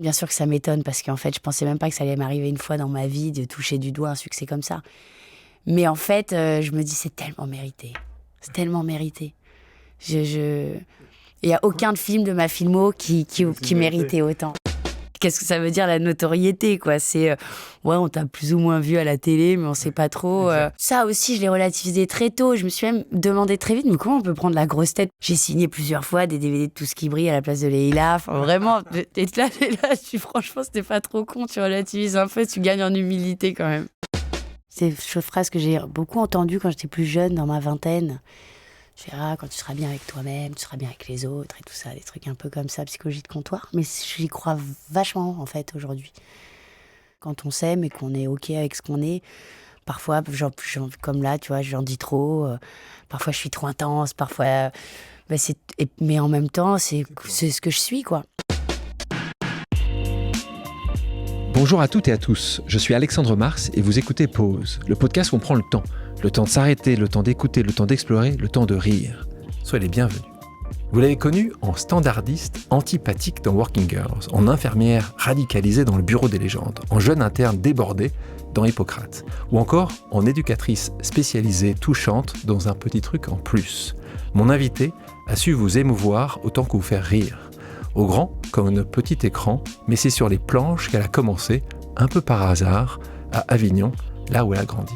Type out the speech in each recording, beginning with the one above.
Bien sûr que ça m'étonne parce qu'en fait, je pensais même pas que ça allait m'arriver une fois dans ma vie de toucher du doigt un succès comme ça. Mais en fait, je me dis, c'est tellement mérité. C'est tellement mérité. Il y a aucun film de ma filmo qui méritait autant. Qu'est-ce que ça veut dire la notoriété, quoi? C'est, ouais, on t'a plus ou moins vu à la télé, mais on sait pas trop. Ça aussi, je l'ai relativisé très tôt. Je me suis même demandé très vite, mais comment on peut prendre la grosse tête? J'ai signé plusieurs fois des DVD de Tout ce qui brille à la place de Leïla. Enfin, vraiment, franchement, c'était pas trop con. Tu relativises un peu, tu gagnes en humilité quand même. C'est une phrase que j'ai beaucoup entendue quand j'étais plus jeune, dans ma vingtaine. Tu verras, quand tu seras bien avec toi-même, tu seras bien avec les autres et tout ça, des trucs un peu comme ça, psychologie de comptoir. Mais j'y crois vachement, en fait, aujourd'hui. Quand on s'aime et qu'on est OK avec ce qu'on est, parfois, comme là, tu vois, j'en dis trop. Parfois, je suis trop intense. Parfois, mais en même temps, c'est ce que je suis, quoi. Bonjour à toutes et à tous, je suis Alexandre Mars et vous écoutez Pause, le podcast où on prend le temps. Le temps de s'arrêter, le temps d'écouter, le temps d'explorer, le temps de rire. Soyez les bienvenus. Vous l'avez connue en standardiste antipathique dans Working Girls, en infirmière radicalisée dans le bureau des légendes, en jeune interne débordée dans Hippocrate, ou encore en éducatrice spécialisée touchante dans Un petit truc en plus. Mon invité a su vous émouvoir autant que vous faire rire. Au grand, comme un petit écran, mais c'est sur les planches qu'elle a commencé, un peu par hasard, à Avignon, là où elle a grandi.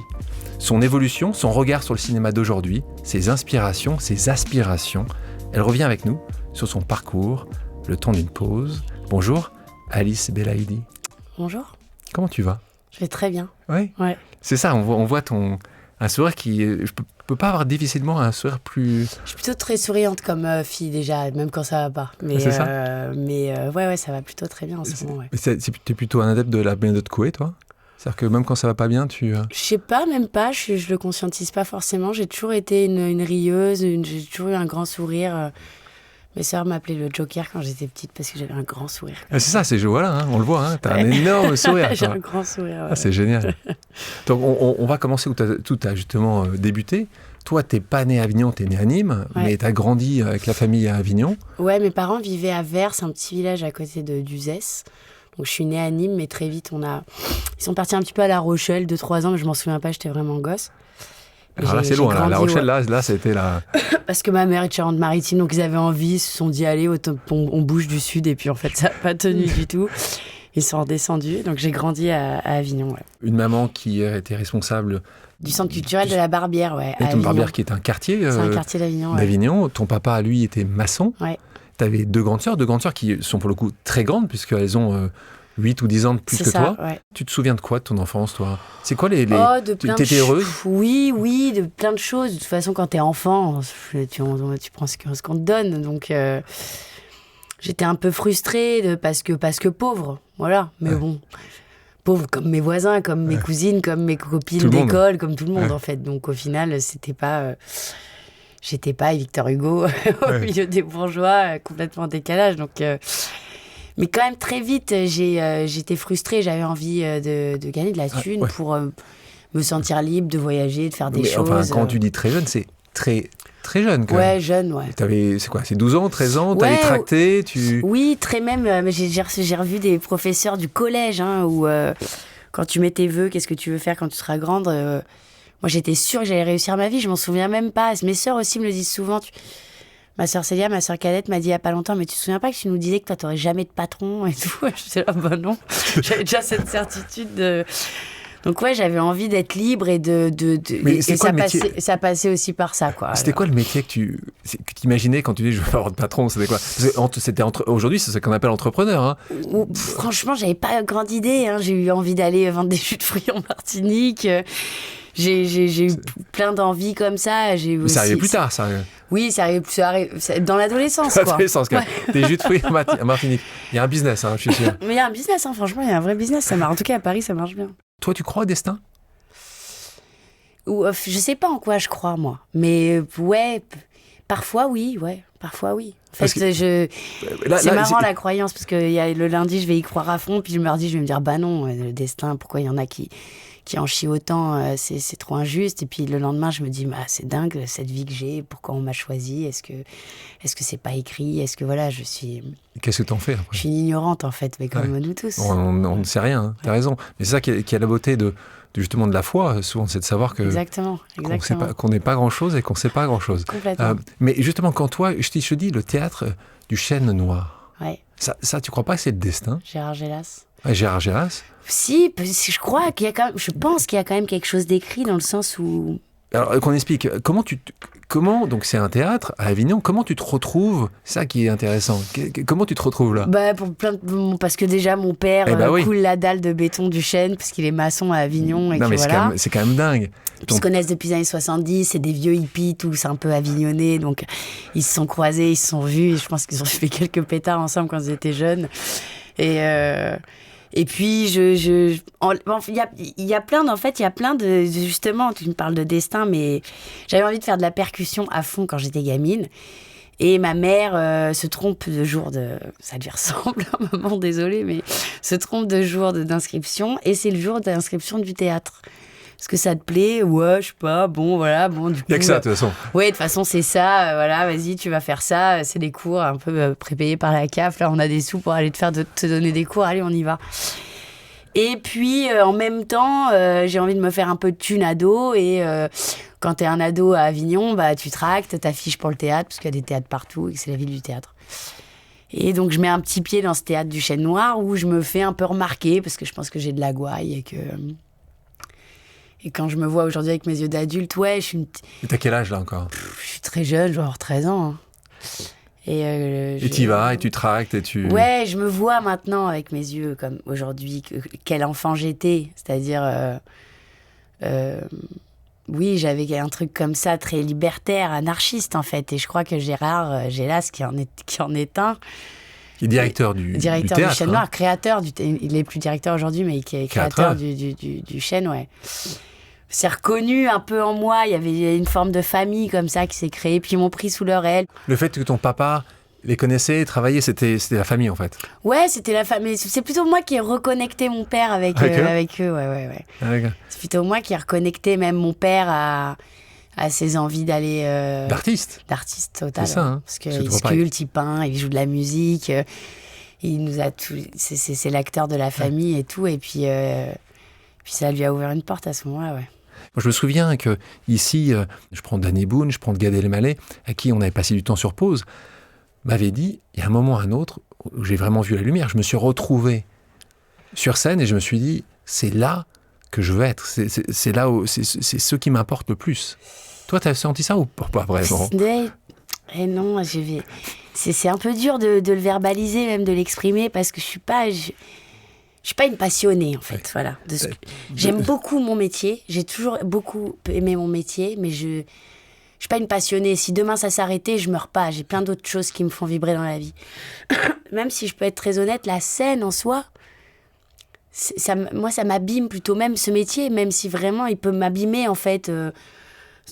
Son évolution, son regard sur le cinéma d'aujourd'hui, ses inspirations, ses aspirations, elle revient avec nous sur son parcours, le temps d'une pause. Bonjour, Alice Belaïdi. Bonjour. Comment tu vas? Je vais très bien. Oui. Ouais. C'est ça, on voit un sourire qui... Je peux pas avoir difficilement un sourire plus... Je suis plutôt très souriante comme fille déjà, même quand ça va pas. Mais, c'est ça ouais, ça va plutôt très bien en ce moment. Ouais. T'es plutôt un adepte de la méthode de Coué, toi? C'est-à-dire que même quand ça va pas bien, tu... Je sais pas, même pas, je le conscientise pas forcément. J'ai toujours été une rieuse, j'ai toujours eu un grand sourire. Mes sœurs m'appelaient le Joker quand j'étais petite parce que j'avais un grand sourire. C'est ça, voilà, hein, on le voit, hein, t'as un énorme sourire. J'ai un grand sourire. Ouais. Ah, c'est génial. Donc on va commencer où tout a justement débuté. Toi, t'es pas né à Avignon, t'es né à Nîmes, ouais. Mais t'as grandi avec la famille à Avignon. Ouais, mes parents vivaient à Vers, un petit village à côté d'Uzès. Donc je suis née à Nîmes, mais très vite, ils sont partis un petit peu à La Rochelle, 2-3 ans, mais je m'en souviens pas, j'étais vraiment gosse. Alors là, c'est loin, grandi, La Rochelle, ouais. là, c'était la... Parce que ma mère est de Charente-Maritime, donc ils avaient envie, ils se sont dit, allez, on bouge du sud, et puis en fait, ça n'a pas tenu du tout. Ils sont redescendus, donc j'ai grandi à Avignon. Ouais. Une maman qui était responsable... Du centre culturel de la Barbière, ouais. Et ton Barbière qui est un quartier... C'est un quartier d'Avignon. Ouais. Ton papa, lui, était maçon. Ouais. Tu avais deux grandes sœurs qui sont pour le coup très grandes, puisqu'elles ont 8 ou 10 ans de plus que toi. Ouais. Tu te souviens de quoi de ton enfance, toi? C'est quoi les... T'étais heureuse? Oui, de plein de choses. De toute façon, quand t'es enfant, tu prends ce qu'on te donne. Donc, j'étais un peu frustrée parce que pauvre. Voilà, mais ouais. Bon... Pauvre comme mes voisins, comme mes cousines, comme mes copines d'école, comme tout le monde en fait. Donc au final, j'étais pas Victor Hugo au milieu des bourgeois, complètement en décalage. Donc, mais quand même très vite, j'étais frustrée. J'avais envie de gagner de la thune pour me sentir libre, de voyager, de faire des choses. Enfin, quand tu dis très jeune, c'est très jeune quand même. Ouais, jeune, ouais. C'est quoi, c'est 12 ans, 13 ans, t'allais tracter, Oui, très même. J'ai revu des professeurs du collège, où quand tu mets tes vœux, qu'est-ce que tu veux faire quand tu seras grande moi, j'étais sûre que j'allais réussir ma vie, je m'en souviens même pas. Mes sœurs aussi me le disent souvent. Ma sœur Célia, ma sœur cadette, m'a dit il y a pas longtemps, mais tu te souviens pas que tu nous disais que toi, t'aurais jamais de patron et tout? J'étais là, bah non. J'avais déjà cette certitude de... Donc ouais, j'avais envie d'être libre et Mais ça passait aussi par ça, quoi. C'était quoi le métier que tu imaginais quand tu dis je veux avoir de patron? C'était quoi? Aujourd'hui, c'est ce qu'on appelle entrepreneur. Hein. Franchement, j'avais pas grande idée. J'ai eu envie d'aller vendre des jus de fruits en Martinique. J'ai eu plein d'envies comme ça. Mais ça arrivait plus tard, ça. Oui, ça arrive dans l'adolescence, quoi. Des jus de fruits en Martinique. Il y a un business, je suis sûr. Mais il y a un business, franchement, il y a un vrai business. En tout cas, à Paris, ça marche bien. Toi, tu crois au destin? Je sais pas en quoi je crois, moi. Mais ouais, parfois oui. En fait, c'est marrant la croyance, parce que le lundi, je vais y croire à fond, puis le mardi, je vais me dire, bah non, le destin, pourquoi il y en a qui qui en chie autant, c'est trop injuste. Et puis le lendemain, je me dis, c'est dingue cette vie que j'ai, pourquoi on m'a choisi, est-ce que c'est pas écrit, est-ce que voilà, Qu'est-ce que t'en fais après? Je suis une ignorante en fait, mais comme nous tous. On ne sait rien, hein, t'as raison. Mais c'est ça qui est la beauté justement de la foi, souvent, c'est de savoir que Exactement. qu'on n'est pas grand-chose et qu'on ne sait pas grand-chose. Complètement. Mais justement, quand toi, je te dis, le théâtre du chêne noir, ça, tu crois pas que c'est le destin? Gérard Gélas. Ouais, Gérard Gélas. Si, je crois qu'il y a quand même, je pense qu'il y a quand même quelque chose d'écrit dans le sens où... Alors, qu'on explique, donc c'est un théâtre à Avignon, comment tu te retrouves, c'est ça qui est intéressant, comment tu te retrouves là? Parce que déjà mon père coule la dalle de béton du chêne, parce qu'il est maçon à Avignon. Et non, mais voilà. c'est quand même dingue. Ils se connaissent depuis les années 70, c'est des vieux hippies, tous un peu avignonnés, donc ils se sont croisés, ils se sont vus, et je pense qu'ils ont fait quelques pétards ensemble quand ils étaient jeunes. Et puis, il y a plein de, justement, tu me parles de destin, mais j'avais envie de faire de la percussion à fond quand j'étais gamine. Et ma mère se trompe de jour ça lui ressemble, maman, désolée, mais se trompe de jour d'inscription, et c'est le jour d'inscription du théâtre. Est-ce que ça te plaît? Ouais, je sais pas, du coup... Il n'y a que ça, de toute façon. Ouais, de toute façon, c'est ça, voilà, vas-y, tu vas faire ça, c'est des cours un peu prépayés par la CAF, là, on a des sous pour aller te donner des cours, allez, on y va. Et puis, en même temps, j'ai envie de me faire un peu de thune ado, et quand t'es un ado à Avignon, tu tractes, t'affiches pour le théâtre, parce qu'il y a des théâtres partout, et que c'est la ville du théâtre. Et donc, je mets un petit pied dans ce théâtre du Chêne Noir, où je me fais un peu remarquer, parce que je pense que j'ai de la gouaille, et quand je me vois aujourd'hui avec mes yeux d'adulte, je suis Et t'as quel âge, là, encore? Je suis très jeune, je vais avoir 13 ans. Hein. Et t'y vas, et tu tractes, et tu... Ouais, je me vois maintenant avec mes yeux, comme aujourd'hui, quel enfant j'étais. C'est-à-dire, oui, j'avais un truc comme ça, très libertaire, anarchiste, en fait. Et je crois que Gérard Gélas, qui en est un... Qui est directeur du théâtre. Du Chêne Noir, créateur il n'est plus directeur aujourd'hui, mais qui est créateur du Chêne, ouais. C'est reconnu un peu en moi, il y avait une forme de famille comme ça qui s'est créée, puis ils m'ont pris sous leur aile. Le fait que ton papa les connaissait, travaillait, c'était la famille en fait? Ouais, c'était la famille. C'est plutôt moi qui ai reconnecté mon père avec eux, ouais. Ah, c'est plutôt moi qui ai reconnecté même mon père à ses envies d'aller... D'artiste, total. C'est ça, hein. Parce qu'il sculpte, il peint, il joue de la musique, il nous a tout... C'est l'acteur de la famille et tout, et puis ça lui a ouvert une porte à ce moment-là, ouais. Moi, je me souviens que ici, je prends Danny Boone, je prends Gad Elmaleh, à qui on avait passé du temps sur pause, m'avait dit, il y a un moment ou un autre où j'ai vraiment vu la lumière. Je me suis retrouvé sur scène et je me suis dit, c'est là que je veux être. C'est là où c'est ce qui m'importe le plus. Toi, t'as senti ça ou pas vraiment? Non, c'est un peu dur de le verbaliser, même de l'exprimer, parce que je suis pas une passionnée, en fait. Voilà. J'aime beaucoup mon métier. J'ai toujours beaucoup aimé mon métier, mais je suis pas une passionnée. Si demain ça s'arrêtait, je meurs pas. J'ai plein d'autres choses qui me font vibrer dans la vie. Même si je peux être très honnête, la scène en soi, moi, ça m'abîme plutôt, même ce métier, même si vraiment il peut m'abîmer, en fait,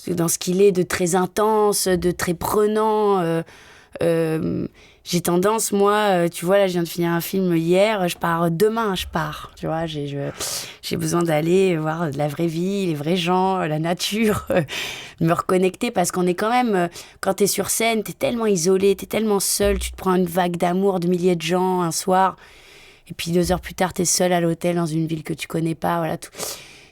dans ce qu'il est de très intense, de très prenant. J'ai tendance, moi, tu vois, là, je viens de finir un film hier, demain, tu vois, j'ai besoin d'aller voir de la vraie vie, les vrais gens, la nature, me reconnecter, parce qu'on est quand même, quand t'es sur scène, t'es tellement isolé, t'es tellement seul, tu te prends une vague d'amour de milliers de gens un soir, et puis 2 heures plus tard, t'es seul à l'hôtel dans une ville que tu connais pas, voilà, tout.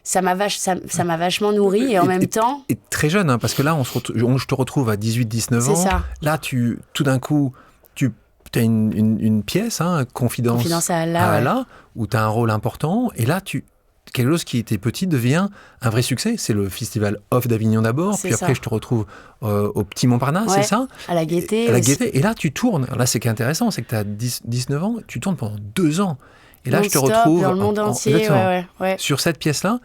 Ça m'a vachement nourri, et en même temps... Et très jeune, hein, parce que là, je te retrouve à 18-19 ans. C'est ça. Là, tout d'un coup, tu as une pièce, Confidence à Allah, où tu as un rôle important. Et là, quelque chose qui était petit devient un vrai succès. C'est le Festival Off d'Avignon d'abord. Puis après, je te retrouve au Petit Montparnasse, c'est ça? À la Gaîté. Et là, tu tournes. Là, c'est qui est intéressant, c'est que tu as 19 ans, tu tournes pendant 2 ans. Et là, je te retrouve dans le monde entier, ouais. sur cette pièce-là,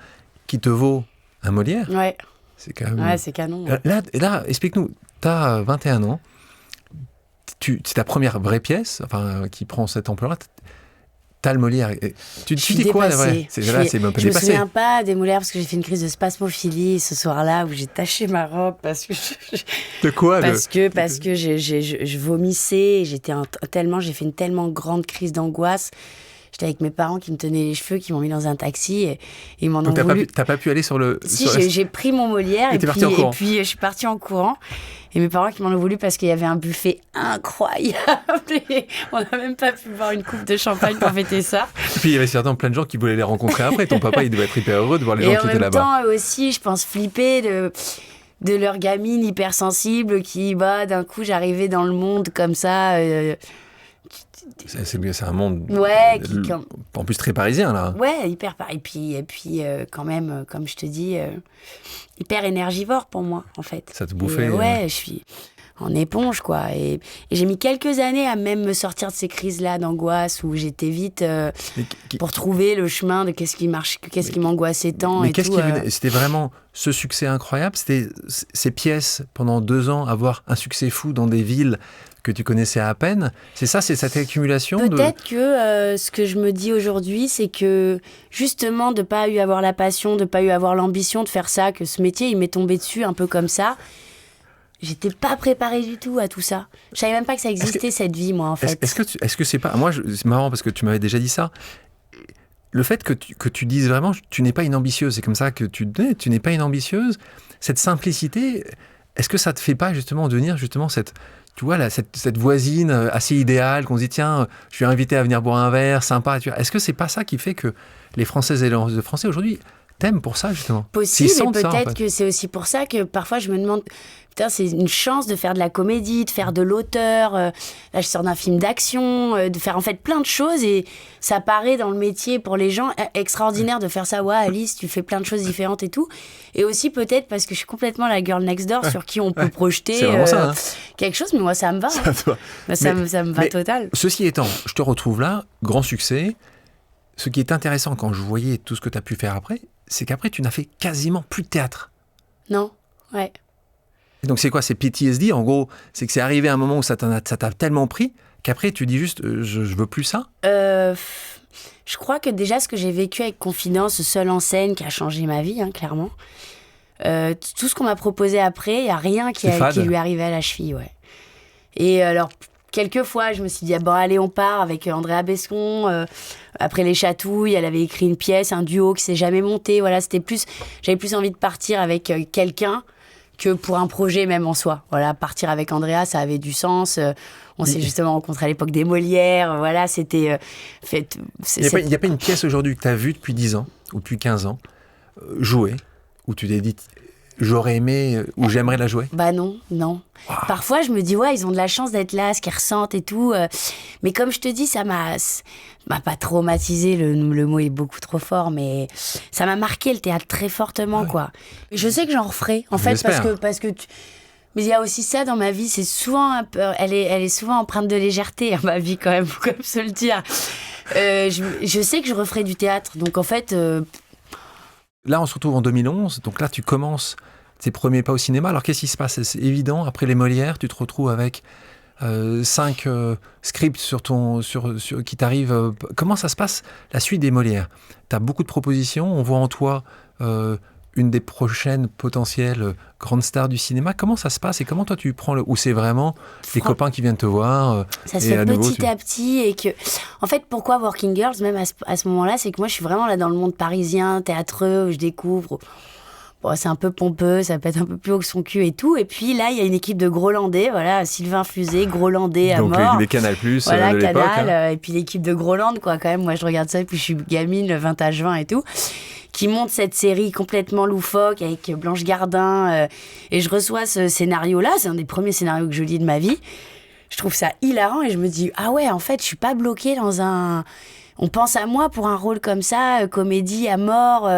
qui te vaut un Molière. Ouais. C'est quand même... Ouais, c'est canon. Ouais. Là, explique-nous, tu as 21 ans, c'est ta première vraie pièce, qui prend cette ampleur-là. T'as le Molière. Tu dis quoi, la vraie? C'est un peu dépassé. Je me souviens pas des Molières parce que j'ai fait une crise de spasmophilie ce soir-là où j'ai taché ma robe parce que... De quoi? Parce que je vomissais, j'ai fait une tellement grande crise d'angoisse. J'étais avec mes parents qui me tenaient les cheveux, qui m'ont mis dans un taxi et ils m'en ont Donc voulu. t'as pas pu aller sur le... Si, j'ai pris mon Molière et puis je suis partie en courant. Et mes parents qui m'en ont voulu parce qu'il y avait un buffet incroyable. Et on n'a même pas pu boire une coupe de champagne pour fêter ça. Et puis il y avait certainement plein de gens qui voulaient les rencontrer après. Ton papa, il devait être hyper heureux de voir les gens qui étaient là-bas. Et en même temps, eux aussi, je pense, flipper de leur gamine hypersensible qui, d'un coup, j'arrivais dans le monde comme ça. C'est un monde en plus très parisien, là. Ouais, hyper parisien. Et puis quand même, comme je te dis, hyper énergivore pour moi, en fait. Ça te bouffait. Ouais, je suis en éponge, quoi. Et j'ai mis quelques années à même me sortir de ces crises-là d'angoisse où j'étais vite pour trouver le chemin de qu'est-ce qui m'angoissait tant. Mais et qu'est-ce tout, qui venait ? C'était vraiment ce succès incroyable ? C'était ces pièces, pendant 2 ans, avoir un succès fou dans des villes que tu connaissais à peine. C'est ça, c'est cette accumulation Peut-être que ce que je me dis aujourd'hui, c'est que justement de pas avoir la passion, de pas avoir l'ambition de faire ça, que ce métier, il m'est tombé dessus un peu comme ça. J'étais pas préparée du tout à tout ça. Je savais même pas que ça existait, cette vie, moi, en fait. Est-ce que c'est pas... Moi, c'est marrant parce que tu m'avais déjà dit ça. Le fait que tu dises vraiment, tu n'es pas une ambitieuse, c'est comme ça que tu n'es pas une ambitieuse. Cette simplicité, est-ce que ça te fait pas justement devenir justement cette voisine assez idéale qu'on se dit tiens, je suis invité à venir boire un verre, sympa. Est-ce que c'est pas ça qui fait que les Françaises et les Français aujourd'hui t'aiment pour ça justement ? Possible, mais peut-être que c'est aussi pour ça que parfois je me demande, putain, c'est une chance de faire de la comédie, de faire de l'auteur. Là, je sors d'un film d'action, de faire en fait plein de choses et ça paraît dans le métier pour les gens extraordinaire de faire ça. Ouais, Alice, tu fais plein de choses différentes et tout. Et aussi peut-être parce que je suis complètement la girl next door sur qui on peut projeter ça, hein. quelque chose, mais moi ça me va. Ça me va total. Ceci étant, je te retrouve là, grand succès. Ce qui est intéressant quand je voyais tout ce que tu as pu faire après, c'est qu'après tu n'as fait quasiment plus de théâtre. Non, ouais. Et donc c'est quoi, c'est PTSD en gros, c'est que c'est arrivé à un moment où ça t'a tellement pris qu'après tu dis juste je veux plus ça. Je crois que déjà ce que j'ai vécu avec Confidence, seul en scène, qui a changé ma vie, hein, clairement. Tout ce qu'on m'a proposé après, il n'y a rien qui lui arrivait à la cheville, ouais. Et alors, quelques fois, je me suis dit, bon, allez, on part avec Andrea Bescon. Après Les Chatouilles, elle avait écrit une pièce, un duo qui s'est jamais monté. Voilà, j'avais plus envie de partir avec quelqu'un que pour un projet même en soi. Voilà, partir avec Andrea, ça avait du sens. On s'est justement rencontrés à l'époque des Molières. Voilà, c'était... Il n'y a pas une pièce aujourd'hui que tu as vue depuis 10 ans ou depuis 15 ans jouer, où tu t'es dit j'aurais aimé ou j'aimerais la jouer ? Bah non. Wow. Parfois, je me dis, ouais, ils ont de la chance d'être là, ce qu'ils ressentent et tout. Mais comme je te dis, ça m'a pas traumatisé, le mot est beaucoup trop fort, mais ça m'a marqué le théâtre très fortement, quoi. Je sais que j'en referai, en fait, parce que mais il y a aussi ça dans ma vie, c'est souvent un peu, elle est souvent empreinte de légèreté, ma vie, quand même, faut quand même se le dire. Je sais que je referai du théâtre, donc en fait... Là, on se retrouve en 2011, donc là, tu commences tes premiers pas au cinéma. Alors, qu'est-ce qui se passe ? C'est évident, après les Molières, tu te retrouves avec 5 scripts qui t'arrivent. Comment ça se passe, la suite des Molières ? Tu as beaucoup de propositions, on voit en toi une des prochaines potentielles grandes stars du cinéma. Comment ça se passe et comment toi tu prends ou c'est vraiment tes copains qui viennent te voir ça se fait petit à petit et que... En fait, pourquoi Working Girls, même à ce moment-là, c'est que moi je suis vraiment là dans le monde parisien, théâtreux, où je découvre... Bon, c'est un peu pompeux, ça peut être un peu plus haut que son cul et tout. Et puis là, il y a une équipe de Grolandais, voilà, Sylvain Fusé, Grolandais à mort. Donc les Canal+, voilà, de l'époque. Canal, et puis l'équipe de Groland, quoi, quand même. Moi, je regarde ça depuis que je suis gamine, le 20 juin et tout, qui monte cette série complètement loufoque avec Blanche Gardin. Et je reçois ce scénario-là, c'est un des premiers scénarios que je lis de ma vie. Je trouve ça hilarant et je me dis, ah ouais, en fait, je suis pas bloquée dans un... On pense à moi pour un rôle comme ça, comédie à mort,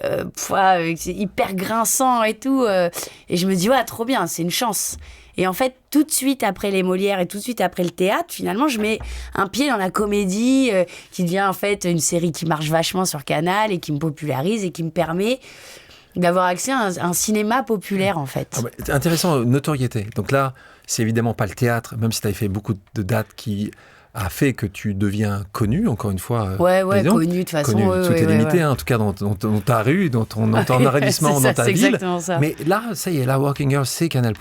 hyper grinçant et tout. Et je me dis, ouais, trop bien, c'est une chance. Et en fait, tout de suite après les Molières et tout de suite après le théâtre, finalement, je mets un pied dans la comédie qui devient en fait une série qui marche vachement sur Canal et qui me popularise et qui me permet d'avoir accès à un cinéma populaire, en fait. Ah bah, intéressant, notoriété. Donc là, c'est évidemment pas le théâtre, même si tu avais fait beaucoup de dates qui... a fait que tu deviens connu, encore une fois. Ouais, connu de toute façon. Tout est limité, hein, en tout cas dans ta rue, dans ton arrondissement, dans ta ville. Ça. Mais là, ça y est, la Working Girls, c'est Canal+,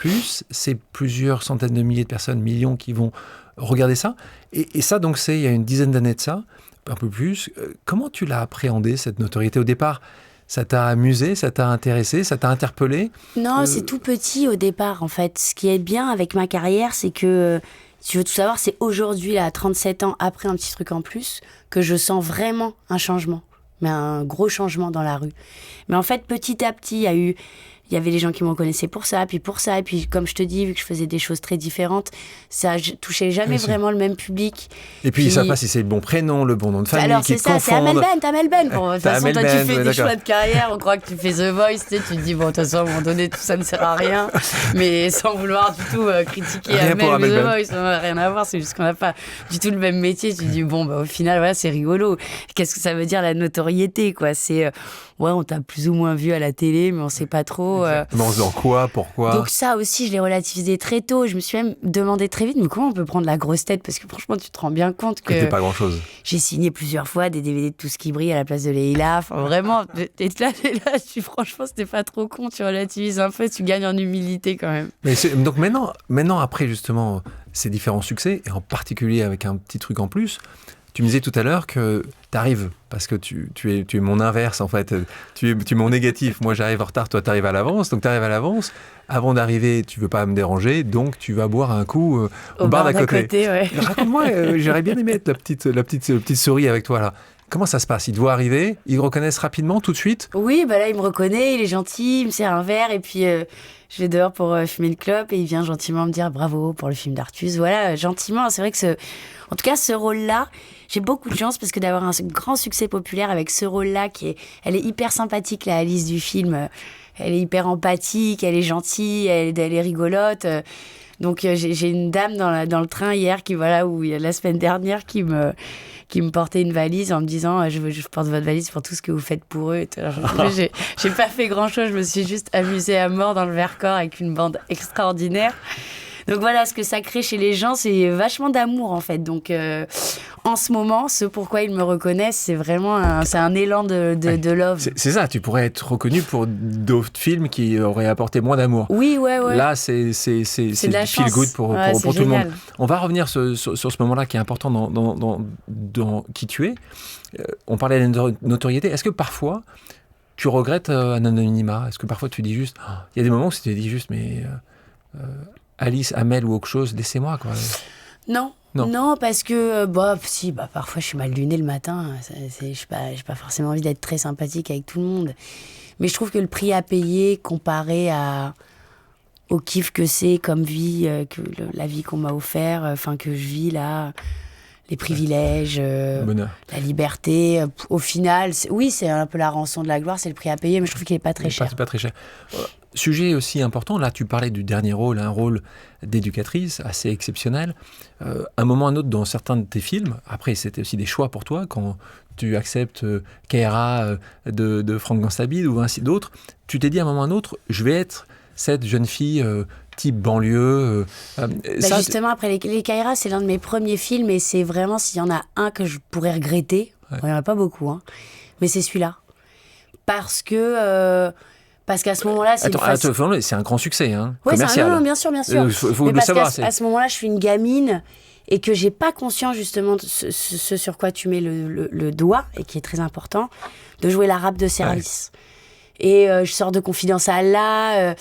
c'est plusieurs centaines de milliers de personnes, millions qui vont regarder ça. Et ça, donc, il y a une dizaine d'années de ça. un peu plus. Comment tu l'as appréhendé, cette notoriété au départ? Ça t'a amusé, ça t'a intéressé, ça t'a interpellé? Non, c'est tout petit au départ, en fait. Ce qui est bien avec ma carrière, c'est que, si tu veux tout savoir, c'est aujourd'hui, là, à 37 ans, après un petit truc en plus, que je sens vraiment un changement. Mais un gros changement dans la rue. Mais en fait, petit à petit, il y avait les gens qui me reconnaissaient pour ça, puis pour ça. Et puis, comme je te dis, vu que je faisais des choses très différentes, ça touchait jamais vraiment le même public. Et puis, ils ne savent pas si c'est le bon prénom, le bon nom de famille. Alors, c'est ça, c'est Amel Ben. De toute façon, toi, tu fais des choix de carrière, on croit que tu fais The Voice, tu te dis, bon, de toute façon, à un moment donné, tout ça ne sert à rien. Mais sans vouloir du tout critiquer Amel ou The Voice, ça n'a rien à voir, c'est juste qu'on n'a pas du tout le même métier. Tu te dis, bon, au final, voilà, c'est rigolo. Qu'est-ce que ça veut dire, la notoriété, quoi? C'est, on t'a plus ou moins vu à la télé, mais on ne sait pas trop. Dans quoi, pourquoi? Donc ça aussi, je l'ai relativisé très tôt. Je me suis même demandé très vite, mais comment on peut prendre la grosse tête? Parce que franchement, tu te rends bien compte que c'était pas grand-chose. J'ai signé plusieurs fois des DVD de Tout ce qui brille à la place de Leïla. Enfin, vraiment, et là, franchement, c'était pas trop con. Tu relativises un peu, tu gagnes en humilité quand même. Mais donc maintenant, après justement ces différents succès, et en particulier avec un petit truc en plus, tu me disais tout à l'heure que tu arrives, parce que tu es mon inverse en fait, tu es mon négatif. Moi j'arrive en retard, toi tu arrives à l'avance, donc tu arrives à l'avance. Avant d'arriver, tu veux pas me déranger, donc tu vas boire un coup au bar d'à côté. Ouais. Raconte-moi, j'aurais bien aimé être la petite souris avec toi là. Comment ça se passe? Il doit arriver, ils reconnaissent rapidement, tout de suite? Oui, là il me reconnaît, il est gentil, il me sert un verre et puis je vais dehors pour fumer une clope et il vient gentiment me dire bravo pour le film d'Artus. Voilà, gentiment. C'est vrai que en tout cas ce rôle-là, j'ai beaucoup de chance parce que d'avoir un grand succès populaire avec ce rôle-là elle est hyper sympathique, la Alice du film. Elle est hyper empathique, elle est gentille, elle est rigolote. Donc j'ai une dame dans le train hier la semaine dernière qui me portait une valise en me disant je porte votre valise pour tout ce que vous faites pour eux. J'ai pas fait grand chose, je me suis juste amusée à mort dans le Vercors avec une bande extraordinaire. Donc voilà, ce que ça crée chez les gens, c'est vachement d'amour en fait. Donc en ce moment, ce pourquoi ils me reconnaissent, c'est vraiment un élan de love. C'est ça, tu pourrais être reconnu pour d'autres films qui auraient apporté moins d'amour. Oui. Là, c'est du feel good pour tout le monde. On va revenir sur ce moment-là qui est important dans qui tu es. On parlait de notoriété. Est-ce que parfois, tu regrettes un anonymat? Est-ce que parfois tu dis juste... Il y a des moments où tu te dis juste, mais... Alice, Amel ou autre chose, laissez-moi quoi. Non, parce que parfois je suis mal lunée le matin. J'ai pas forcément envie d'être très sympathique avec tout le monde. Mais je trouve que le prix à payer comparé au kiff que c'est comme vie, la vie qu'on m'a offert, que je vis là, les privilèges, la liberté. Au final, c'est un peu la rançon de la gloire, c'est le prix à payer, mais je trouve qu'il n'est pas très cher. C'est pas très cher. Sujet aussi important, là tu parlais du dernier rôle, un rôle d'éducatrice assez exceptionnel. Un moment ou un autre dans certains de tes films, après c'était aussi des choix pour toi, quand tu acceptes Kaira de Franck Ganstabile ou ainsi d'autres, tu t'es dit à un moment ou un autre, je vais être cette jeune fille type banlieue. Justement, après les Kaira, c'est l'un de mes premiers films et c'est vraiment, s'il y en a un que je pourrais regretter, il n'y en a pas beaucoup, mais c'est celui-là. Parce qu'à ce moment-là, c'est un grand succès, commercial. Non, bien sûr. Faut le savoir. À ce moment-là, je suis une gamine et que j'ai pas conscience justement de ce sur quoi tu mets le doigt et qui est très important, de jouer l'arabe de service. Ouais. Et je sors de Confidence à Allah.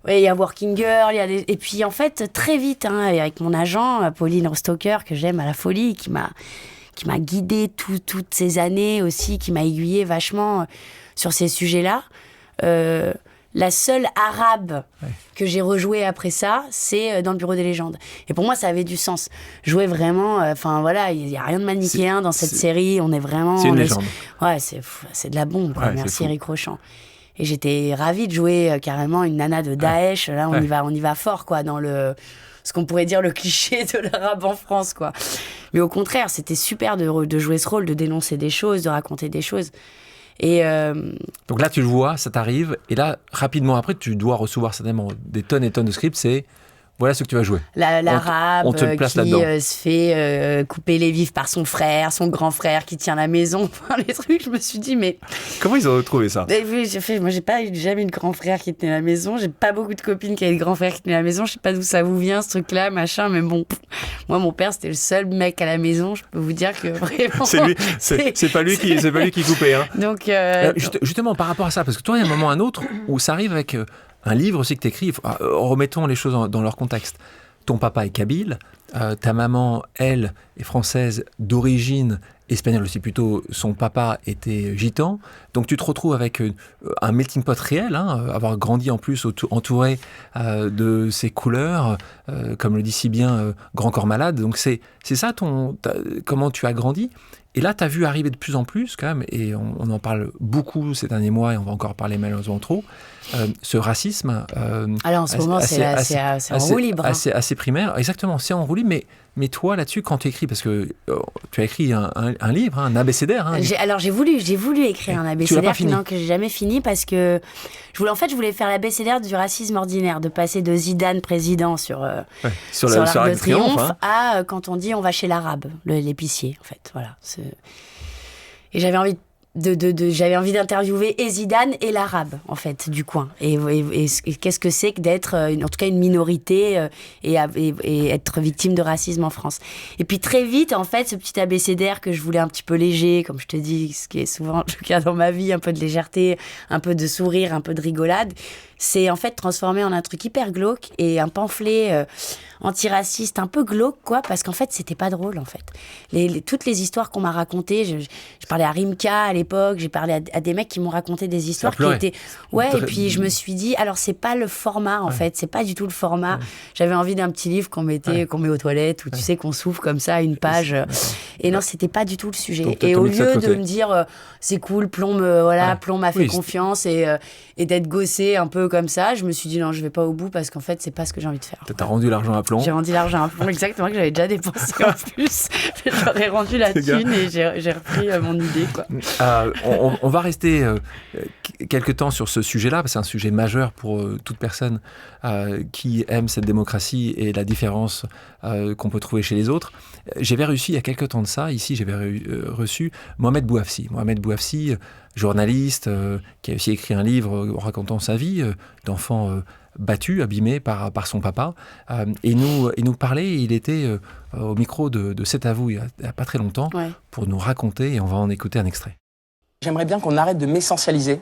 Il y a Working Girl, et puis en fait très vite, avec mon agent Pauline Rostocker que j'aime à la folie, qui m'a guidée toutes ces années aussi, qui m'a aiguillée vachement sur ces sujets-là. La seule arabe que j'ai rejouée après ça, c'est dans le Bureau des légendes. Et pour moi, ça avait du sens. Jouer vraiment... il n'y a rien de manichéen dans cette série. On est vraiment... C'est une légende. C'est de la bombe. Merci Eric Rochant. Et j'étais ravie de jouer carrément une nana de Daesh. Là, on y va fort, quoi, dans ce qu'on pourrait dire le cliché de l'arabe en France, quoi. Mais au contraire, c'était super de jouer ce rôle, de dénoncer des choses, de raconter des choses. Et donc là, tu le vois, ça t'arrive, et là, rapidement après, tu dois recevoir certainement des tonnes et tonnes de scripts, Voilà ce que tu vas jouer. L'arabe on te le place qui là-dedans. se fait couper les vifs par son frère, son grand frère qui tient la maison. Les trucs, je me suis dit, mais... Comment ils ont trouvé ça? Moi, j'ai pas eu jamais eu de grand frère qui tenait la maison. J'ai pas beaucoup de copines qui avaient de grand frère qui tenaient la maison. Je sais pas d'où ça vous vient, ce truc-là, machin. Mais bon, moi, mon père, c'était le seul mec à la maison. Je peux vous dire que vraiment... C'est pas lui qui coupait. Hein. Donc, justement, par rapport à ça, parce que toi, il y a un moment ou un autre où ça arrive avec un livre aussi que tu écris. Remettons les choses dans leur contexte. Ton papa est kabyle, ta maman, elle, est française d'origine espagnole aussi, plutôt son papa était gitan. Donc tu te retrouves avec un melting pot réel, avoir grandi en plus entouré de ces couleurs, comme le dit si bien Grand Corps Malade. Donc c'est ça comment tu as grandi. Et là, tu as vu arriver de plus en plus, quand même, et on en parle beaucoup ces derniers mois, et on va encore parler malheureusement trop, ce racisme. Alors en ce moment, c'est en roue libre. Assez primaire, exactement, c'est en roue libre, mais toi, là-dessus, quand tu écris, parce que tu as écrit un livre, un abécédaire. Alors j'ai voulu écrire un abécédaire que j'ai jamais fini, parce que je voulais faire l'abécédaire du racisme ordinaire, de passer de Zidane président sur l'Arc de Triomphe à quand on dit on va chez l'arabe, l'épicier, en fait. Voilà. Et j'avais envie d'interviewer et Zidane et l'arabe, en fait, du coin. Et qu'est-ce que c'est que d'être, en tout cas, une minorité et être victime de racisme en France. Et puis très vite, en fait, ce petit abécédaire que je voulais un petit peu léger, comme je te dis, ce qui est souvent le cas dans ma vie, un peu de légèreté, un peu de sourire, un peu de rigolade, c'est en fait transformé en un truc hyper glauque et un pamphlet antiraciste un peu glauque, quoi, parce qu'en fait, c'était pas drôle, en fait. Toutes les histoires qu'on m'a racontées, je parlais à Rimka à l'époque, j'ai parlé à des mecs qui m'ont raconté des histoires qui étaient... Ouais, et puis je me suis dit, alors c'est pas le format, en fait, c'est pas du tout le format. J'avais envie d'un petit livre qu'on met aux toilettes, où tu sais, qu'on s'ouvre comme ça, une page. Et non, c'était pas du tout le sujet. Donc, et au lieu de me dire, c'est cool, Plomb m'a fait confiance, et d'être gossé un peu comme ça, je me suis dit, non, je vais pas au bout, parce qu'en fait, c'est pas ce que j'ai envie de faire. T'as rendu l'argent à Plomb. J'ai rendu l'argent à Plomb, exactement, que j'avais déjà dépensé en plus. J'aurais rendu la thune et j'ai repris mon idée, quoi. On va rester quelques temps sur ce sujet-là, parce que c'est un sujet majeur pour toute personne qui aime cette démocratie et la différence qu'on peut trouver chez les autres. J'avais reçu, il y a quelques temps de ça, ici, reçu Mohamed Bouafsi. Mohamed Bouafsi, journaliste, qui a aussi écrit un livre racontant sa vie d'enfant battu, abîmé par son papa. Et nous parlait, il était au micro de C'est à vous il n'y a pas très longtemps, pour nous raconter, et on va en écouter un extrait. J'aimerais bien qu'on arrête de m'essentialiser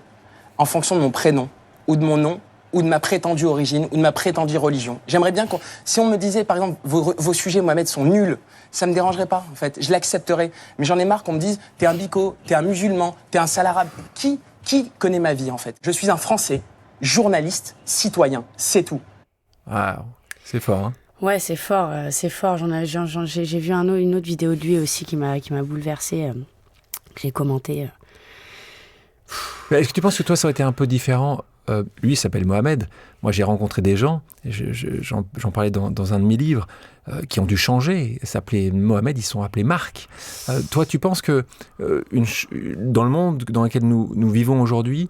en fonction de mon prénom, ou de mon nom, ou de ma prétendue origine, ou de ma prétendue religion. J'aimerais bien si on me disait, par exemple, vos sujets, Mohamed, sont nuls, ça me dérangerait pas, en fait. Je l'accepterais. Mais j'en ai marre qu'on me dise, t'es un bico, t'es un musulman, t'es un salarabe. Qui connaît ma vie, en fait? Je suis un Français, journaliste, citoyen, c'est tout. Ah, c'est fort, hein? Ouais, c'est fort, c'est fort. J'ai vu une autre vidéo de lui aussi qui m'a bouleversée, que j'ai commentée. Est-ce que tu penses que toi, ça aurait été un peu différent? Lui, il s'appelle Mohamed. Moi, j'ai rencontré des gens, et j'en parlais dans un de mes livres, qui ont dû changer. Ils s'appelaient Mohamed, ils sont appelés Marc. Toi, tu penses que dans le monde dans lequel nous vivons aujourd'hui,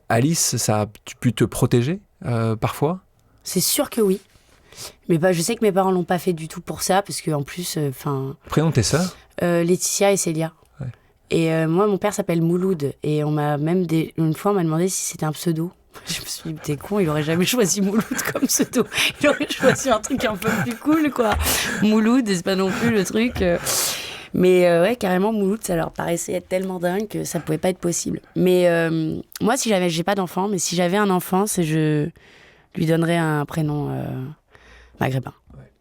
Alice, ça a pu te protéger parfois? C'est sûr que oui. Mais je sais que mes parents l'ont pas fait du tout pour ça, parce qu'en plus... Prénom de tes sœurs? Laetitia et Célia. Ouais. Et moi, mon père s'appelle Mouloud. Et on m'a même une fois, on m'a demandé si c'était un pseudo. Je me suis dit, t'es con, il aurait jamais choisi Mouloud comme pseudo. Il aurait choisi un truc un peu plus cool, quoi. Mouloud, c'est pas non plus le truc... Mais ouais, carrément, Mouloud, ça leur paraissait être tellement dingue que ça pouvait pas être possible. Mais moi, j'ai pas d'enfant, mais si j'avais un enfant, je lui donnerais un prénom maghrébin. Ouais.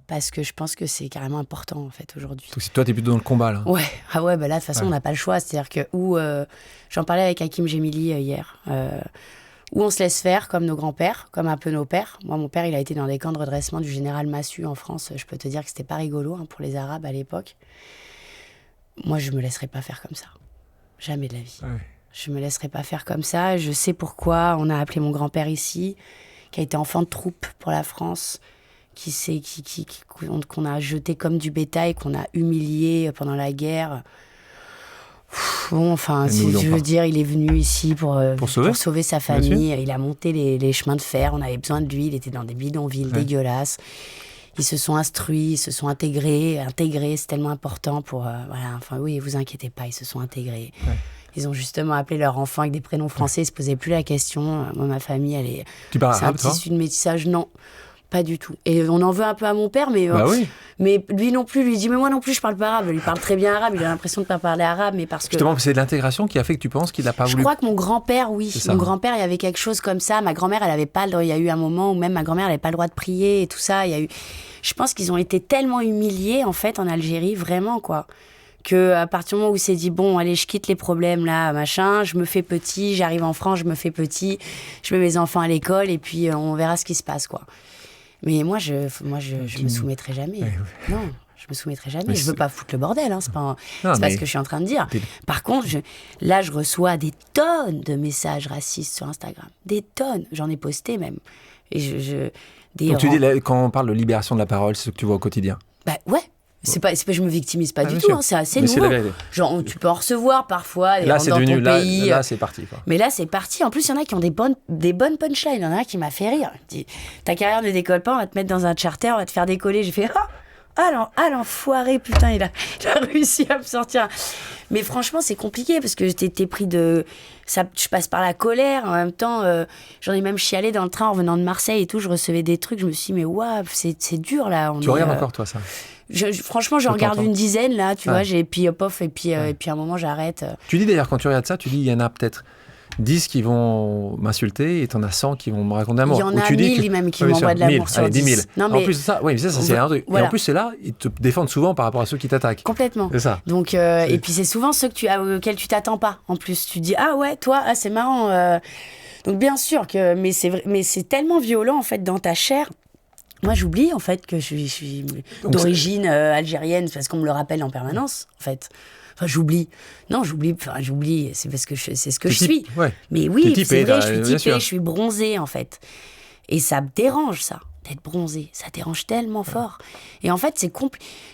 Parce que je pense que c'est carrément important, en fait, aujourd'hui. Donc, si toi, t'es plutôt dans le combat, là. Ouais, là, de toute façon, on n'a pas le choix. C'est-à-dire que, j'en parlais avec Hakim Gemili hier, où on se laisse faire comme nos grands-pères, comme un peu nos pères. Moi, mon père, il a été dans des camps de redressement du général Massu en France. Je peux te dire que c'était pas rigolo pour les Arabes à l'époque. Moi, je me laisserais pas faire comme ça. Jamais de la vie. Ouais. Je me laisserai pas faire comme ça. Je sais pourquoi on a appelé mon grand-père ici, qui a été enfant de troupe pour la France, qu'on a jeté comme du bétail, qu'on a humilié pendant la guerre. Bon, enfin, si je veux dire, il est venu ici pour sauver sa famille. Il a monté les chemins de fer. On avait besoin de lui. Il était dans des bidonvilles dégueulasses. Ils se sont instruits, ils se sont intégrés. Intégrer, c'est tellement important pour... voilà, enfin, oui, vous inquiétez pas, ils se sont intégrés. Ouais. Ils ont justement appelé leur enfant avec des prénoms français. Ils ne se posaient plus la question. Moi, ma famille, elle est... Tu parles arabe, toi ? C'est un tissu de métissage. Non, pas du tout. Et on en veut un peu à mon père, mais... oui. Mais lui non plus, lui dit, mais moi non plus, je parle pas arabe. Il parle très bien arabe, il a l'impression de pas parler arabe, mais parce que... Justement, c'est l'intégration qui a fait que tu penses qu'il n'a pas voulu... Je crois que mon grand-père, oui. Mon grand-père, il y avait quelque chose comme ça. Ma grand-mère, elle avait pas... Il y a eu un moment où même ma grand-mère, elle n'avait pas le droit de prier et tout ça. Il y a eu... Je pense qu'ils ont été tellement humiliés, en fait, en Algérie, vraiment, quoi. Qu'à partir du moment où il s'est dit, bon, allez, je quitte les problèmes, là, machin, je me fais petit, j'arrive en France, je me fais petit, je mets mes enfants à l'école, et puis on verra ce qui se passe, quoi. Mais moi, je me soumettrai jamais. Non, je me soumettrai jamais. Je veux pas foutre le bordel, hein. C'est pas ce que je suis en train de dire. Par contre, là, je reçois des tonnes de messages racistes sur Instagram. Des tonnes. J'en ai posté même. Et donc tu dis, quand on parle de libération de la parole, c'est ce que tu vois au quotidien? Bah ouais. C'est pas, je me victimise pas du tout, hein, c'est assez nouveau. Genre, tu peux en recevoir parfois, là, c'est devenu, là, c'est parti, quoi. Mais là, c'est parti. En plus, il y en a qui ont des bonnes punchlines. Il y en a un qui m'a fait rire. Il dit, ta carrière ne décolle pas, on va te mettre dans un charter, on va te faire décoller. J'ai fait, l'enfoiré, putain, il a réussi à me sortir. Mais franchement, c'est compliqué parce que t'es pris de... je passe par la colère. En même temps, j'en ai même chialé dans le train en revenant de Marseille et tout. Je recevais des trucs. Je me suis dit, mais waouh, c'est dur, là. Tu regardes encore, toi, ça? Franchement, j'en regarde une dizaine, là, tu vois. J'ai puis hop, et puis à un moment, j'arrête. Tu dis d'ailleurs, quand tu regardes ça, tu dis, il y en a peut-être 10 qui vont m'insulter et t'en as 100 qui vont me raconter un mot. Il y en a 1000 même qui m'envoient de l'amour sur 10 000. Non, mais... En plus, ça, c'est un truc. Voilà. Et en plus, c'est là, ils te défendent souvent par rapport à ceux qui t'attaquent. Complètement. C'est ça. Donc, et puis, c'est souvent ceux auxquels tu t'attends pas. En plus, tu dis, ah ouais, toi, c'est marrant. Donc, bien sûr que... Mais c'est tellement violent, en fait, dans ta chair. Moi, j'oublie, en fait, que je suis d'origine algérienne, parce qu'on me le rappelle en permanence, en fait. Enfin, j'oublie. Non, j'oublie, c'est parce que c'est ce que je suis. Ouais. Mais oui, c'est vrai, je suis typée, je suis bronzée, en fait. Et ça me dérange, ça, d'être bronzée. Ça dérange tellement fort. Et en fait,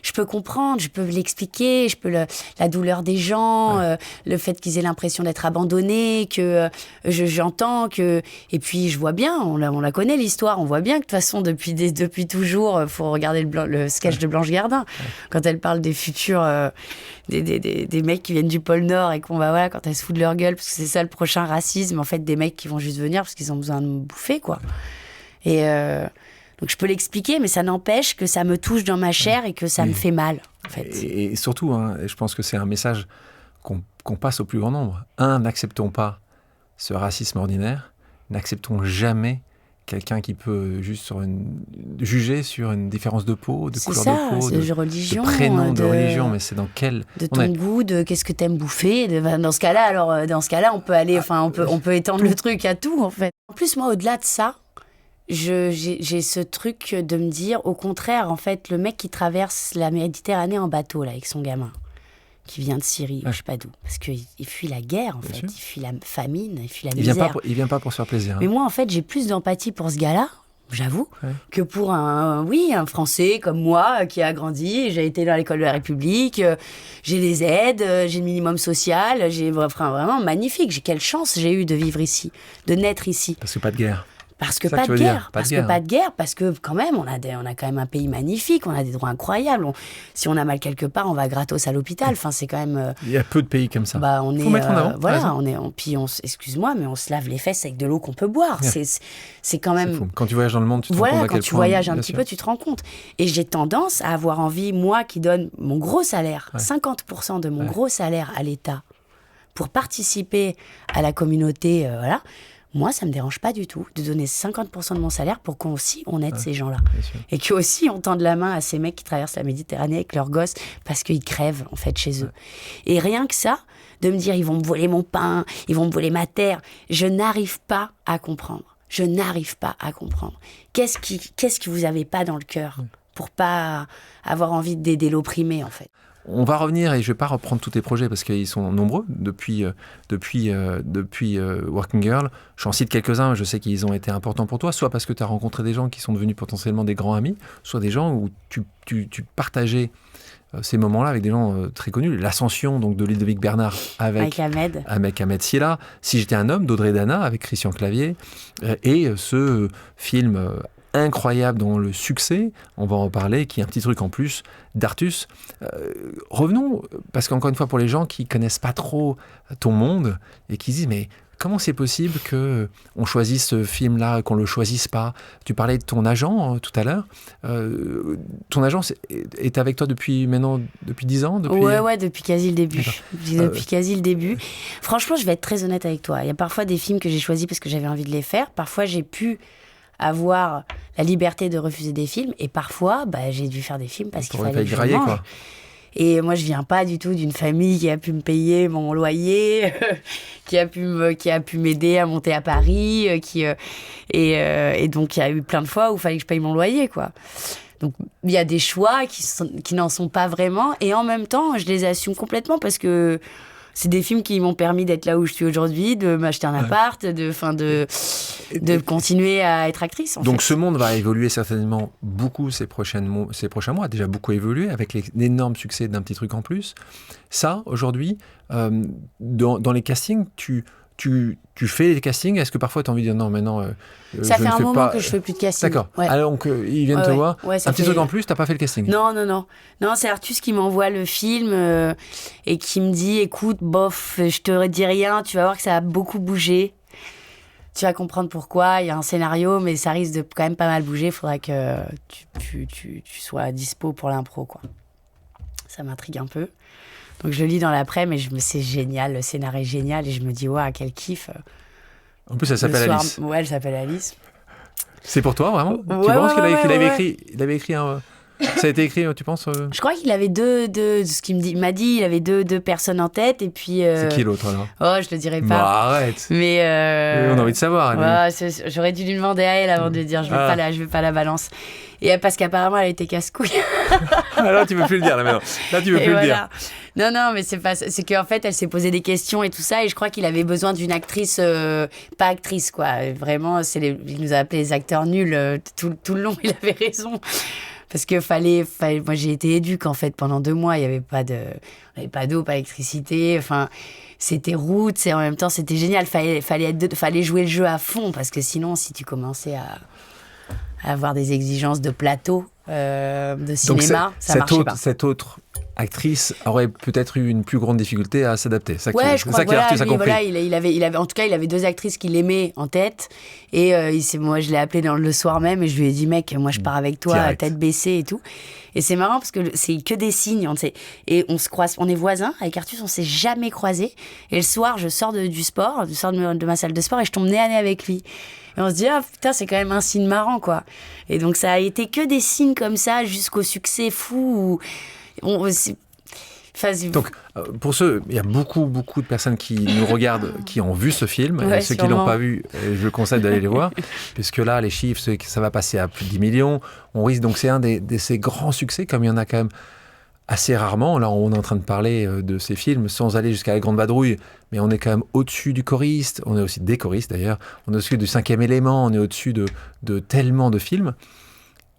je peux comprendre, je peux l'expliquer, je peux la douleur des gens, le fait qu'ils aient l'impression d'être abandonnés, que j'entends que... Et puis, je vois bien, on la connaît, l'histoire. On voit bien que, de toute façon, depuis toujours, faut regarder le sketch de Blanche Gardin. Quand elle parle des futurs... Des mecs qui viennent du pôle Nord et qu'on va, voilà, quand elles se foutent de leur gueule, parce que c'est ça le prochain racisme, en fait, des mecs qui vont juste venir parce qu'ils ont besoin de me bouffer, quoi. Et donc je peux l'expliquer, mais ça n'empêche que ça me touche dans ma chair et que ça me fait mal, en fait. Et surtout, hein, je pense que c'est un message qu'on passe au plus grand nombre. N'acceptons pas ce racisme ordinaire, n'acceptons jamais quelqu'un qui peut juste juger sur une différence de peau, de couleur de peau, de religion, de prénom, de religion, mais c'est dans quel... De ton goût, de qu'est-ce que t'aimes bouffer. Dans ce cas-là, on peut aller, on peut étendre le truc à tout, en fait. En plus, moi, au-delà de ça, j'ai ce truc de me dire, au contraire, en fait, le mec qui traverse la Méditerranée en bateau, là, avec son gamin, qui vient de Syrie, je sais pas d'où, parce qu'il fuit la guerre, en fait, il fuit la famine, il fuit la misère. Il vient pas pour se faire plaisir. Hein. Mais moi, en fait, j'ai plus d'empathie pour ce gars-là, j'avoue, que pour un Français comme moi, qui a grandi, j'ai été dans l'école de la République, j'ai les aides, j'ai le minimum social, vraiment magnifique, quelle chance j'ai eu de vivre ici, de naître ici. Parce que pas de guerre. Parce que pas de guerre, parce que quand même, on a quand même un pays magnifique, on a des droits incroyables. Si on a mal quelque part, on va gratos à l'hôpital. Enfin, c'est quand même. Il y a peu de pays comme ça. Faut mettre en avant. Voilà, excuse-moi, mais on se lave les fesses avec de l'eau qu'on peut boire. C'est quand même. C'est fou. Quand tu voyages dans le monde, tu te rends compte à quel point. Quand tu voyages un petit peu, tu te rends compte. Et j'ai tendance à avoir envie, moi, qui donne mon gros salaire, 50% de mon gros salaire à l'État, pour participer à la communauté, voilà. Moi, ça me dérange pas du tout de donner 50% de mon salaire pour qu'on aide ces gens-là. Et qu'aussi on tende la main à ces mecs qui traversent la Méditerranée avec leurs gosses parce qu'ils crèvent, en fait, chez eux. Et rien que ça, de me dire, ils vont me voler mon pain, ils vont me voler ma terre, je n'arrive pas à comprendre. Je n'arrive pas à comprendre. Qu'est-ce que vous avez pas dans le cœur pour pas avoir envie d'aider l'opprimé, en fait? On va revenir, et je ne vais pas reprendre tous tes projets parce qu'ils sont nombreux depuis Working Girl. J'en cite quelques-uns, je sais qu'ils ont été importants pour toi, soit parce que tu as rencontré des gens qui sont devenus potentiellement des grands amis, soit des gens où tu partageais ces moments-là avec des gens très connus. L'Ascension donc, de Ludovic Bernard avec Ahmed Silla, Si j'étais un homme d'Audrey Dana avec Christian Clavier, et ce film incroyable dont le succès, on va en reparler, qui est un petit truc en plus, d'Artus. Revenons, parce qu'encore une fois, pour les gens qui connaissent pas trop ton monde et qui se disent, mais comment c'est possible qu'on choisisse ce film-là, qu'on le choisisse pas? Tu parlais de ton agent tout à l'heure. Ton agent est avec toi depuis 10 ans Ouais, depuis quasi le début. Depuis quasi le début. Franchement, je vais être très honnête avec toi. Il y a parfois des films que j'ai choisis parce que j'avais envie de les faire. Parfois, j'ai pu avoir la liberté de refuser des films. Et parfois, j'ai dû faire des films parce qu'il fallait que je mange. Quoi. Et moi, je viens pas du tout d'une famille qui a pu me payer mon loyer, qui a pu m'aider à monter à Paris, et donc il y a eu plein de fois où il fallait que je paye mon loyer, quoi. Donc il y a des choix qui n'en sont pas vraiment, et en même temps, je les assume complètement parce que c'est des films qui m'ont permis d'être là où je suis aujourd'hui, de m'acheter un appart, de continuer à être actrice. Donc ce monde va évoluer certainement beaucoup ces prochains mois, déjà beaucoup évolué avec l'énorme succès d'un petit truc en plus. Ça, aujourd'hui, dans les castings, tu fais les castings. Est-ce que parfois tu as envie de dire non, maintenant ça fait un moment que je fais plus de casting. D'accord. Ouais. Alors donc ils viennent te voir. Ouais, un petit truc en plus, t'as pas fait le casting. Non, c'est Artus qui m'envoie le film et qui me dit écoute, bof, je te dis rien, tu vas voir que ça a beaucoup bougé. Tu vas comprendre pourquoi. Il y a un scénario, mais ça risque de quand même pas mal bouger. Il faudra que tu sois dispo pour l'impro, quoi. Ça m'intrigue un peu. Donc je lis dans l'après, mais c'est génial, le scénario est génial, et je me dis, waouh, quel kiff. En plus, elle s'appelle Alice. Ouais, elle s'appelle Alice. C'est pour toi, vraiment? Tu penses qu'il avait écrit un... Ça a été écrit, tu penses Je crois qu'il avait ce qu'il m'a dit, il avait deux personnes en tête, et puis... C'est qui l'autre, alors? Oh, je le dirai pas. Bon, arrête. Mais on a envie de savoir. J'aurais dû lui demander à elle avant de dire, je vais pas la balance. Et parce qu'apparemment, elle était casse-couille. Là, tu peux plus le dire, là, maintenant. Là, tu peux plus le dire. Non, mais c'est qu'en fait, elle s'est posé des questions et tout ça, et je crois qu'il avait besoin d'une actrice, pas actrice, quoi. Vraiment, il nous a appelé les acteurs nuls tout le long, il avait raison. Parce que moi, j'ai été éduque, en fait, pendant 2 mois. Il n'y avait pas d'eau, pas d'électricité. Enfin, c'était roots, et en même temps, c'était génial. Fallait jouer le jeu à fond, parce que sinon, si tu commençais à avoir des exigences de plateau, de cinéma, donc ça marchait pas. Cette autre actrice aurait peut-être eu une plus grande difficulté à s'adapter. Je crois que en tout cas, il avait 2 actrices qui l'aimaient en tête, et moi je l'ai appelé le soir même, et je lui ai dit mec, moi je pars avec toi, direct. Tête baissée et tout. Et c'est marrant parce que c'est que des signes, et on se croise, on est voisins avec Artus, on s'est jamais croisés, et le soir je sors du sport, je sors de ma salle de sport, et je tombe nez à nez avec lui. Et on se dit, putain, c'est quand même un signe marrant, quoi. Et donc, ça a été que des signes comme ça jusqu'au succès fou. Donc, pour ceux, il y a beaucoup de personnes qui nous regardent, qui ont vu ce film. Ouais, et ceux qui ne l'ont pas vu, je conseille d'aller les voir. Puisque là, les chiffres, ça va passer à plus de 10 millions. On risque, donc c'est un de ces grands succès, comme il y en a quand même assez rarement. Là, on est en train de parler de ces films sans aller jusqu'à La Grande Vadrouille, mais on est quand même au-dessus du choriste, on est aussi des choristes d'ailleurs, on est au-dessus du 5e élément, on est au-dessus de tellement de films.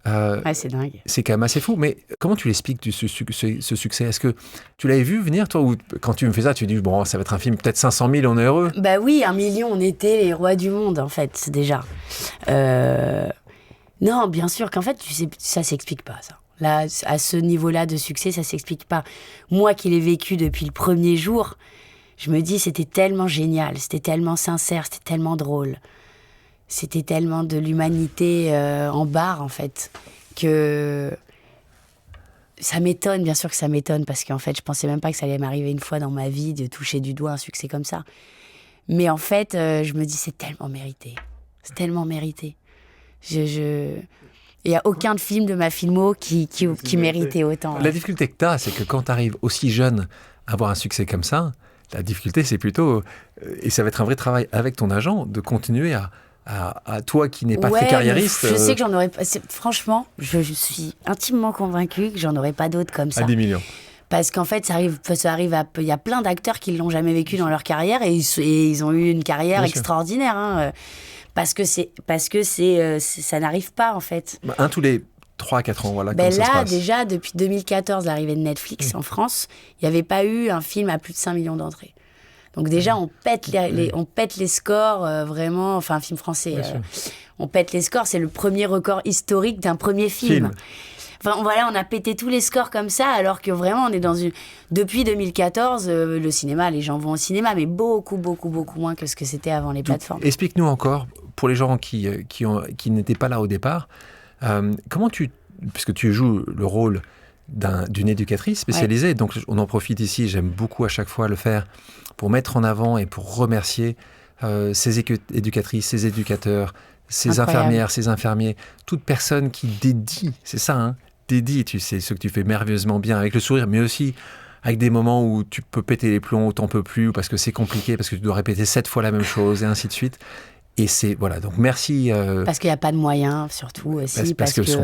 C'est dingue. C'est quand même assez fou, mais comment tu l'expliques ce succès? Est-ce que tu l'avais vu venir, toi, ou quand tu me fais ça, tu dis, bon, ça va être un film, peut-être 500 000, on est heureux? Bah oui, 1 million, on était les rois du monde, en fait, déjà. Non, bien sûr qu'en fait, ça s'explique pas, ça. Là, à ce niveau-là de succès, ça s'explique pas. Moi qui l'ai vécu depuis le premier jour, je me dis c'était tellement génial, c'était tellement sincère, c'était tellement drôle. C'était tellement de l'humanité en barre, en fait, que ça m'étonne, bien sûr que ça m'étonne, parce qu'en fait, je pensais même pas que ça allait m'arriver une fois dans ma vie de toucher du doigt un succès comme ça. Mais en fait, je me dis c'est tellement mérité. C'est tellement mérité. Il n'y a aucun film de ma filmo qui méritait autant. La difficulté que tu as, c'est que quand tu arrives aussi jeune à avoir un succès comme ça, la difficulté, c'est plutôt, et ça va être un vrai travail avec ton agent, de continuer à toi qui n'es pas très carriériste. Je sais que j'en aurais pas. Franchement, je suis intimement convaincue que j'en aurais pas d'autres comme ça. À 10 millions. Parce qu'en fait, il y a plein d'acteurs qui l'ont jamais vécu dans leur carrière et ils ont eu une carrière Bien extraordinaire. Hein, parce que ça n'arrive pas en fait. Un tous les 3-4 ans, voilà. Ben comment ça se là, passe. déjà, depuis 2014, l'arrivée de Netflix en France, il n'y avait pas eu un film à plus de 5 millions d'entrées. Donc déjà, on pète les scores, vraiment, enfin un film français, on pète les scores, c'est le premier record historique d'un premier film. Enfin voilà, on a pété tous les scores comme ça, alors que vraiment, on est dans une... Depuis 2014, le cinéma, les gens vont au cinéma, mais beaucoup, beaucoup, beaucoup moins que ce que c'était avant les plateformes. Explique-nous encore, pour les gens qui n'étaient pas là au départ, comment puisque tu joues le rôle d'une éducatrice spécialisée, donc on en profite ici, j'aime beaucoup à chaque fois le faire, pour mettre en avant et pour remercier ces éducatrices, ces éducateurs, ces infirmières, ces infirmiers, toute personne qui dédie, c'est ça, hein, dédie, tu sais, ce que tu fais merveilleusement bien, avec le sourire, mais aussi avec des moments où tu peux péter les plombs, où t'en peux plus, parce que c'est compliqué, parce que tu dois répéter 7 fois la même chose, et ainsi de suite. Et c'est, voilà, donc merci. Parce qu'il n'y a pas de moyens, surtout aussi. Parce que ce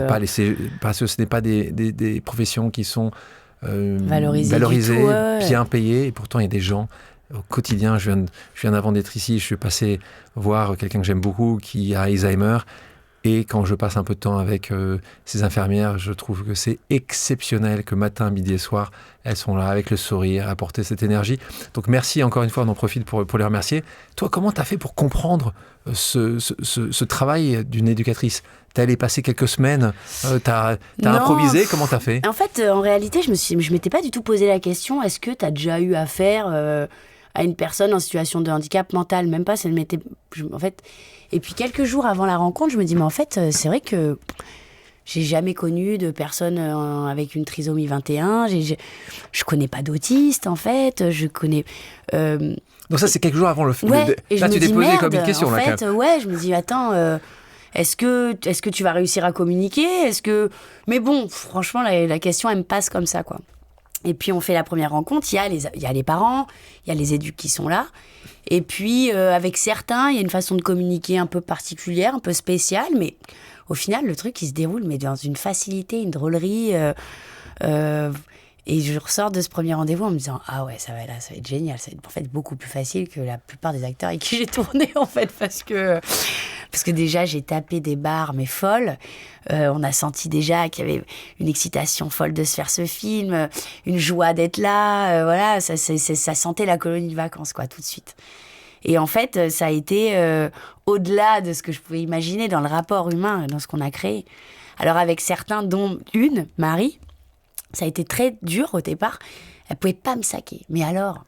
n'est pas des professions qui sont valorisées, bien payées, et pourtant il y a des gens au quotidien. Je viens d'avant d'être ici, je suis passé voir quelqu'un que j'aime beaucoup qui a Alzheimer. Et quand je passe un peu de temps avec ces infirmières, je trouve que c'est exceptionnel que matin, midi et soir, elles sont là avec le sourire, à apporter cette énergie. Donc merci encore une fois, on en profite pour les remercier. Toi, comment tu as fait pour comprendre ce travail d'une éducatrice ? T'es allé passer quelques semaines, t'as improvisé, comment t'as fait ? En fait, en réalité, je m'étais pas du tout posé la question, est-ce que t'as déjà eu affaire à une personne en situation de handicap mental ? Même pas, en fait... Et puis quelques jours avant la rencontre, je me dis, mais en fait, c'est vrai que j'ai jamais connu de personne avec une trisomie 21. Je connais pas d'autiste, en fait. Je connais... Donc ça, c'est quelques jours avant le film. Ouais, Là, tu t'es posé comme une question. En fait, je me dis, attends, est-ce que tu vas réussir à communiquer ? Mais bon, franchement, la question, elle me passe comme ça, quoi. Et puis, on fait la première rencontre. Il y a les parents, il y a les éducs qui sont là. Et puis, avec certains, il y a une façon de communiquer un peu particulière, un peu spéciale. Mais au final, le truc, il se déroule mais dans une facilité, une drôlerie. Et je ressors de ce premier rendez-vous en me disant, ah ouais, ça va être génial. Ça va être en fait beaucoup plus facile que la plupart des acteurs avec qui j'ai tourné, en fait. Parce que déjà, j'ai tapé des barres, mais folles. On a senti déjà qu'il y avait une excitation folle de se faire ce film, une joie d'être là. Voilà, ça sentait la colonie de vacances, quoi, tout de suite. Et en fait, ça a été au-delà de ce que je pouvais imaginer dans le rapport humain, dans ce qu'on a créé. Alors, avec certains, dont une, Marie, ça a été très dur au départ. Elle pouvait pas me saquer. Mais alors,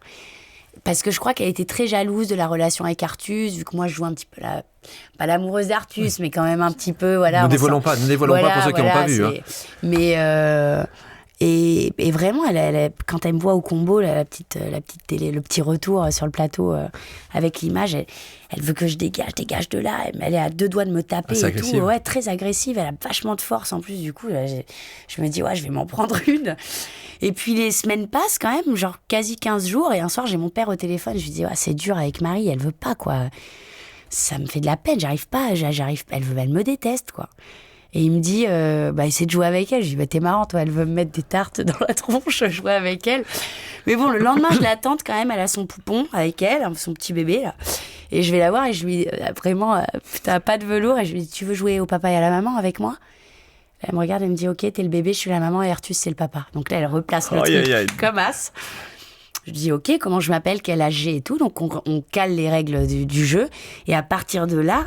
parce que je crois qu'elle était très jalouse de la relation avec Artus, vu que moi je joue un petit peu pas l'amoureuse d'Artus, mais quand même un petit peu, voilà. Ne dévoilons pas pour ceux qui n'ont pas vu. Hein. Mais et vraiment, quand elle me voit au combo, la petite télé, le petit retour sur le plateau avec l'image, elle veut que je dégage de là. Elle est à 2 doigts de me taper et tout. Ouais, très agressive. Elle a vachement de force en plus. Du coup, je me dis, ouais, je vais m'en prendre une. Et puis les semaines passent quand même, genre quasi 15 jours. Et un soir, j'ai mon père au téléphone. Je lui dis, ouais, c'est dur avec Marie, elle veut pas, quoi. Ça me fait de la peine, j'arrive pas. Elle me déteste, quoi. Et il me dit, essaie de jouer avec elle. Je lui dis, t'es marrant, toi, elle veut me mettre des tartes dans la tronche, jouer avec elle. Mais bon, le lendemain, je l'attends quand même, elle a son poupon avec elle, son petit bébé, là. Et je vais la voir et je lui dis, vraiment, t'as pas de velours. Et je lui dis, tu veux jouer au papa et à la maman avec moi ? Elle me regarde et me dit, ok, t'es le bébé, je suis la maman et Artus, c'est le papa. Donc là, elle replace le truc comme as. Je dis, ok, comment je m'appelle, quel âge j'ai et tout. Donc on cale les règles du jeu. Et à partir de là,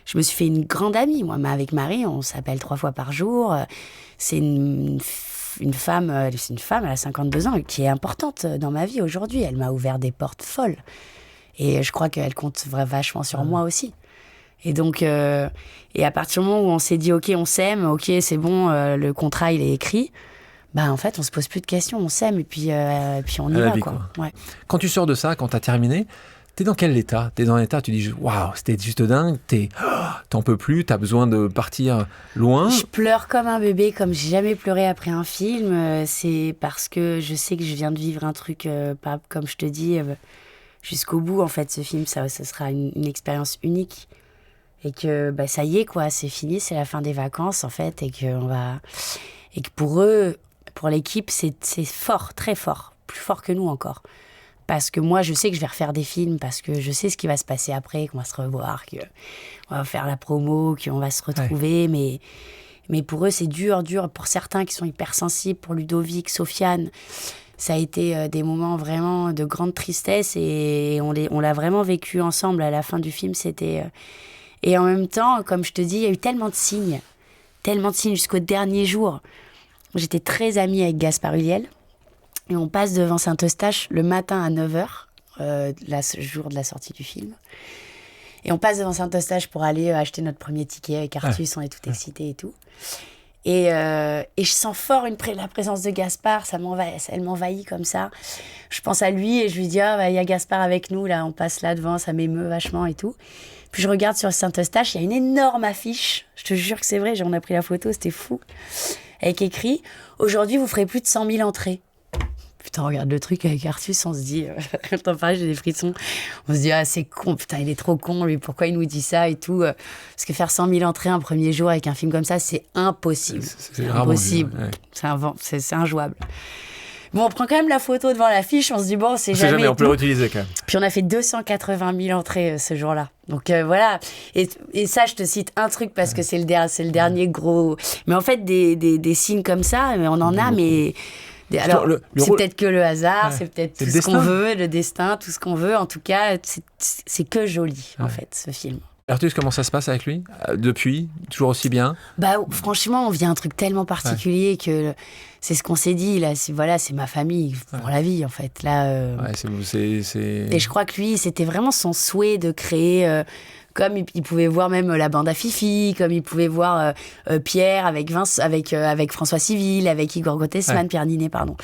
je me suis fait une grande amie, moi. Mais avec Marie, on s'appelle 3 fois par jour. C'est une femme, elle a 52 ans, qui est importante dans ma vie aujourd'hui. Elle m'a ouvert des portes folles. Et je crois qu'elle compte vachement sur moi aussi. Et donc, et à partir du moment où on s'est dit, ok, on s'aime, ok, c'est bon, le contrat, il est écrit, en fait, on se pose plus de questions, on s'aime, et puis on y va, quoi. Ouais. Quand tu sors de ça, quand t'as terminé, t'es dans quel état ? T'es dans l'état, tu dis, waouh, c'était juste dingue, t'en peux plus, t'as besoin de partir loin. Je pleure comme un bébé, comme j'ai jamais pleuré après un film. C'est parce que je sais que je viens de vivre un truc, pas comme je te dis, jusqu'au bout, en fait, ce film, ça sera une expérience unique. Et que ça y est, quoi, c'est fini, c'est la fin des vacances, en fait, et que pour eux, pour l'équipe, c'est fort, très fort, plus fort que nous encore. Parce que moi, je sais que je vais refaire des films, parce que je sais ce qui va se passer après, qu'on va se revoir, qu'on va faire la promo, qu'on va se retrouver. Mais pour eux, c'est dur. Pour certains qui sont hypersensibles, pour Ludovic, Sofiane, ça a été des moments vraiment de grande tristesse et on l'a vraiment vécu ensemble à la fin du film. Et en même temps, comme je te dis, il y a eu tellement de signes jusqu'au dernier jour. J'étais très amie avec Gaspard Ulliel. Et on passe devant Saint-Eustache le matin à 9h, le jour de la sortie du film. Et on passe devant Saint-Eustache pour aller acheter notre premier ticket avec Artus, on est tout excités et tout. Et je sens fort la présence de Gaspard, elle m'envahit comme ça. Je pense à lui et je lui dis, il y a Gaspard avec nous, là, on passe là devant, ça m'émeut vachement et tout. Puis je regarde sur Saint-Eustache, il y a une énorme affiche, je te jure que c'est vrai, on a pris la photo, c'était fou, avec écrit « Aujourd'hui, vous ferez plus de 100 000 entrées ». Putain, on regarde le truc avec Artus, on se dit, t'en parles, j'ai des frissons. On se dit, c'est con, putain, il est trop con, lui, pourquoi il nous dit ça et tout. Parce que faire 100 000 entrées un premier jour avec un film comme ça, c'est impossible. C'est impossible. Ouais. C'est injouable. Bon, on prend quand même la photo devant l'affiche, on se dit, bon, c'est jamais. On peut le réutiliser quand même. Puis on a fait 280 000 entrées ce jour-là. Donc voilà. Et ça, je te cite un truc parce que c'est le dernier gros. Mais en fait, des signes comme ça, on en a, mais. Alors, c'est peut-être que le hasard, c'est peut-être tout ce qu'on veut, le destin, tout ce qu'on veut. En tout cas, c'est que joli, en fait, ce film. Artus, comment ça se passe avec lui depuis? Toujours aussi bien? Franchement, on vit un truc tellement particulier que c'est ce qu'on s'est dit. Là, c'est ma famille pour la vie, en fait. Là, Et je crois que lui, c'était vraiment son souhait de créer... comme il pouvait voir même la bande à Fifi, comme il pouvait voir Pierre avec François Civil, avec Igor Gottesman, Pierre Ninet, pardon.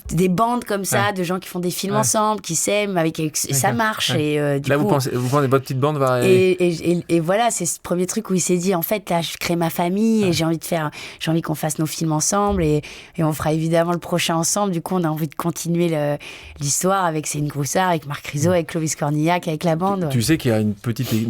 Des bandes comme ça, de gens qui font des films ensemble, qui s'aiment, ça marche. Et, là, vous pensez votre petite bande va... Et voilà, c'est ce premier truc où il s'est dit, en fait, là, je crée ma famille et j'ai envie qu'on fasse nos films ensemble et on fera évidemment le prochain ensemble. Du coup, on a envie de continuer l'histoire avec Céline Groussard, avec Marc Rizzo, avec Clovis Cornillac, avec la bande. Tu sais qu'il y a une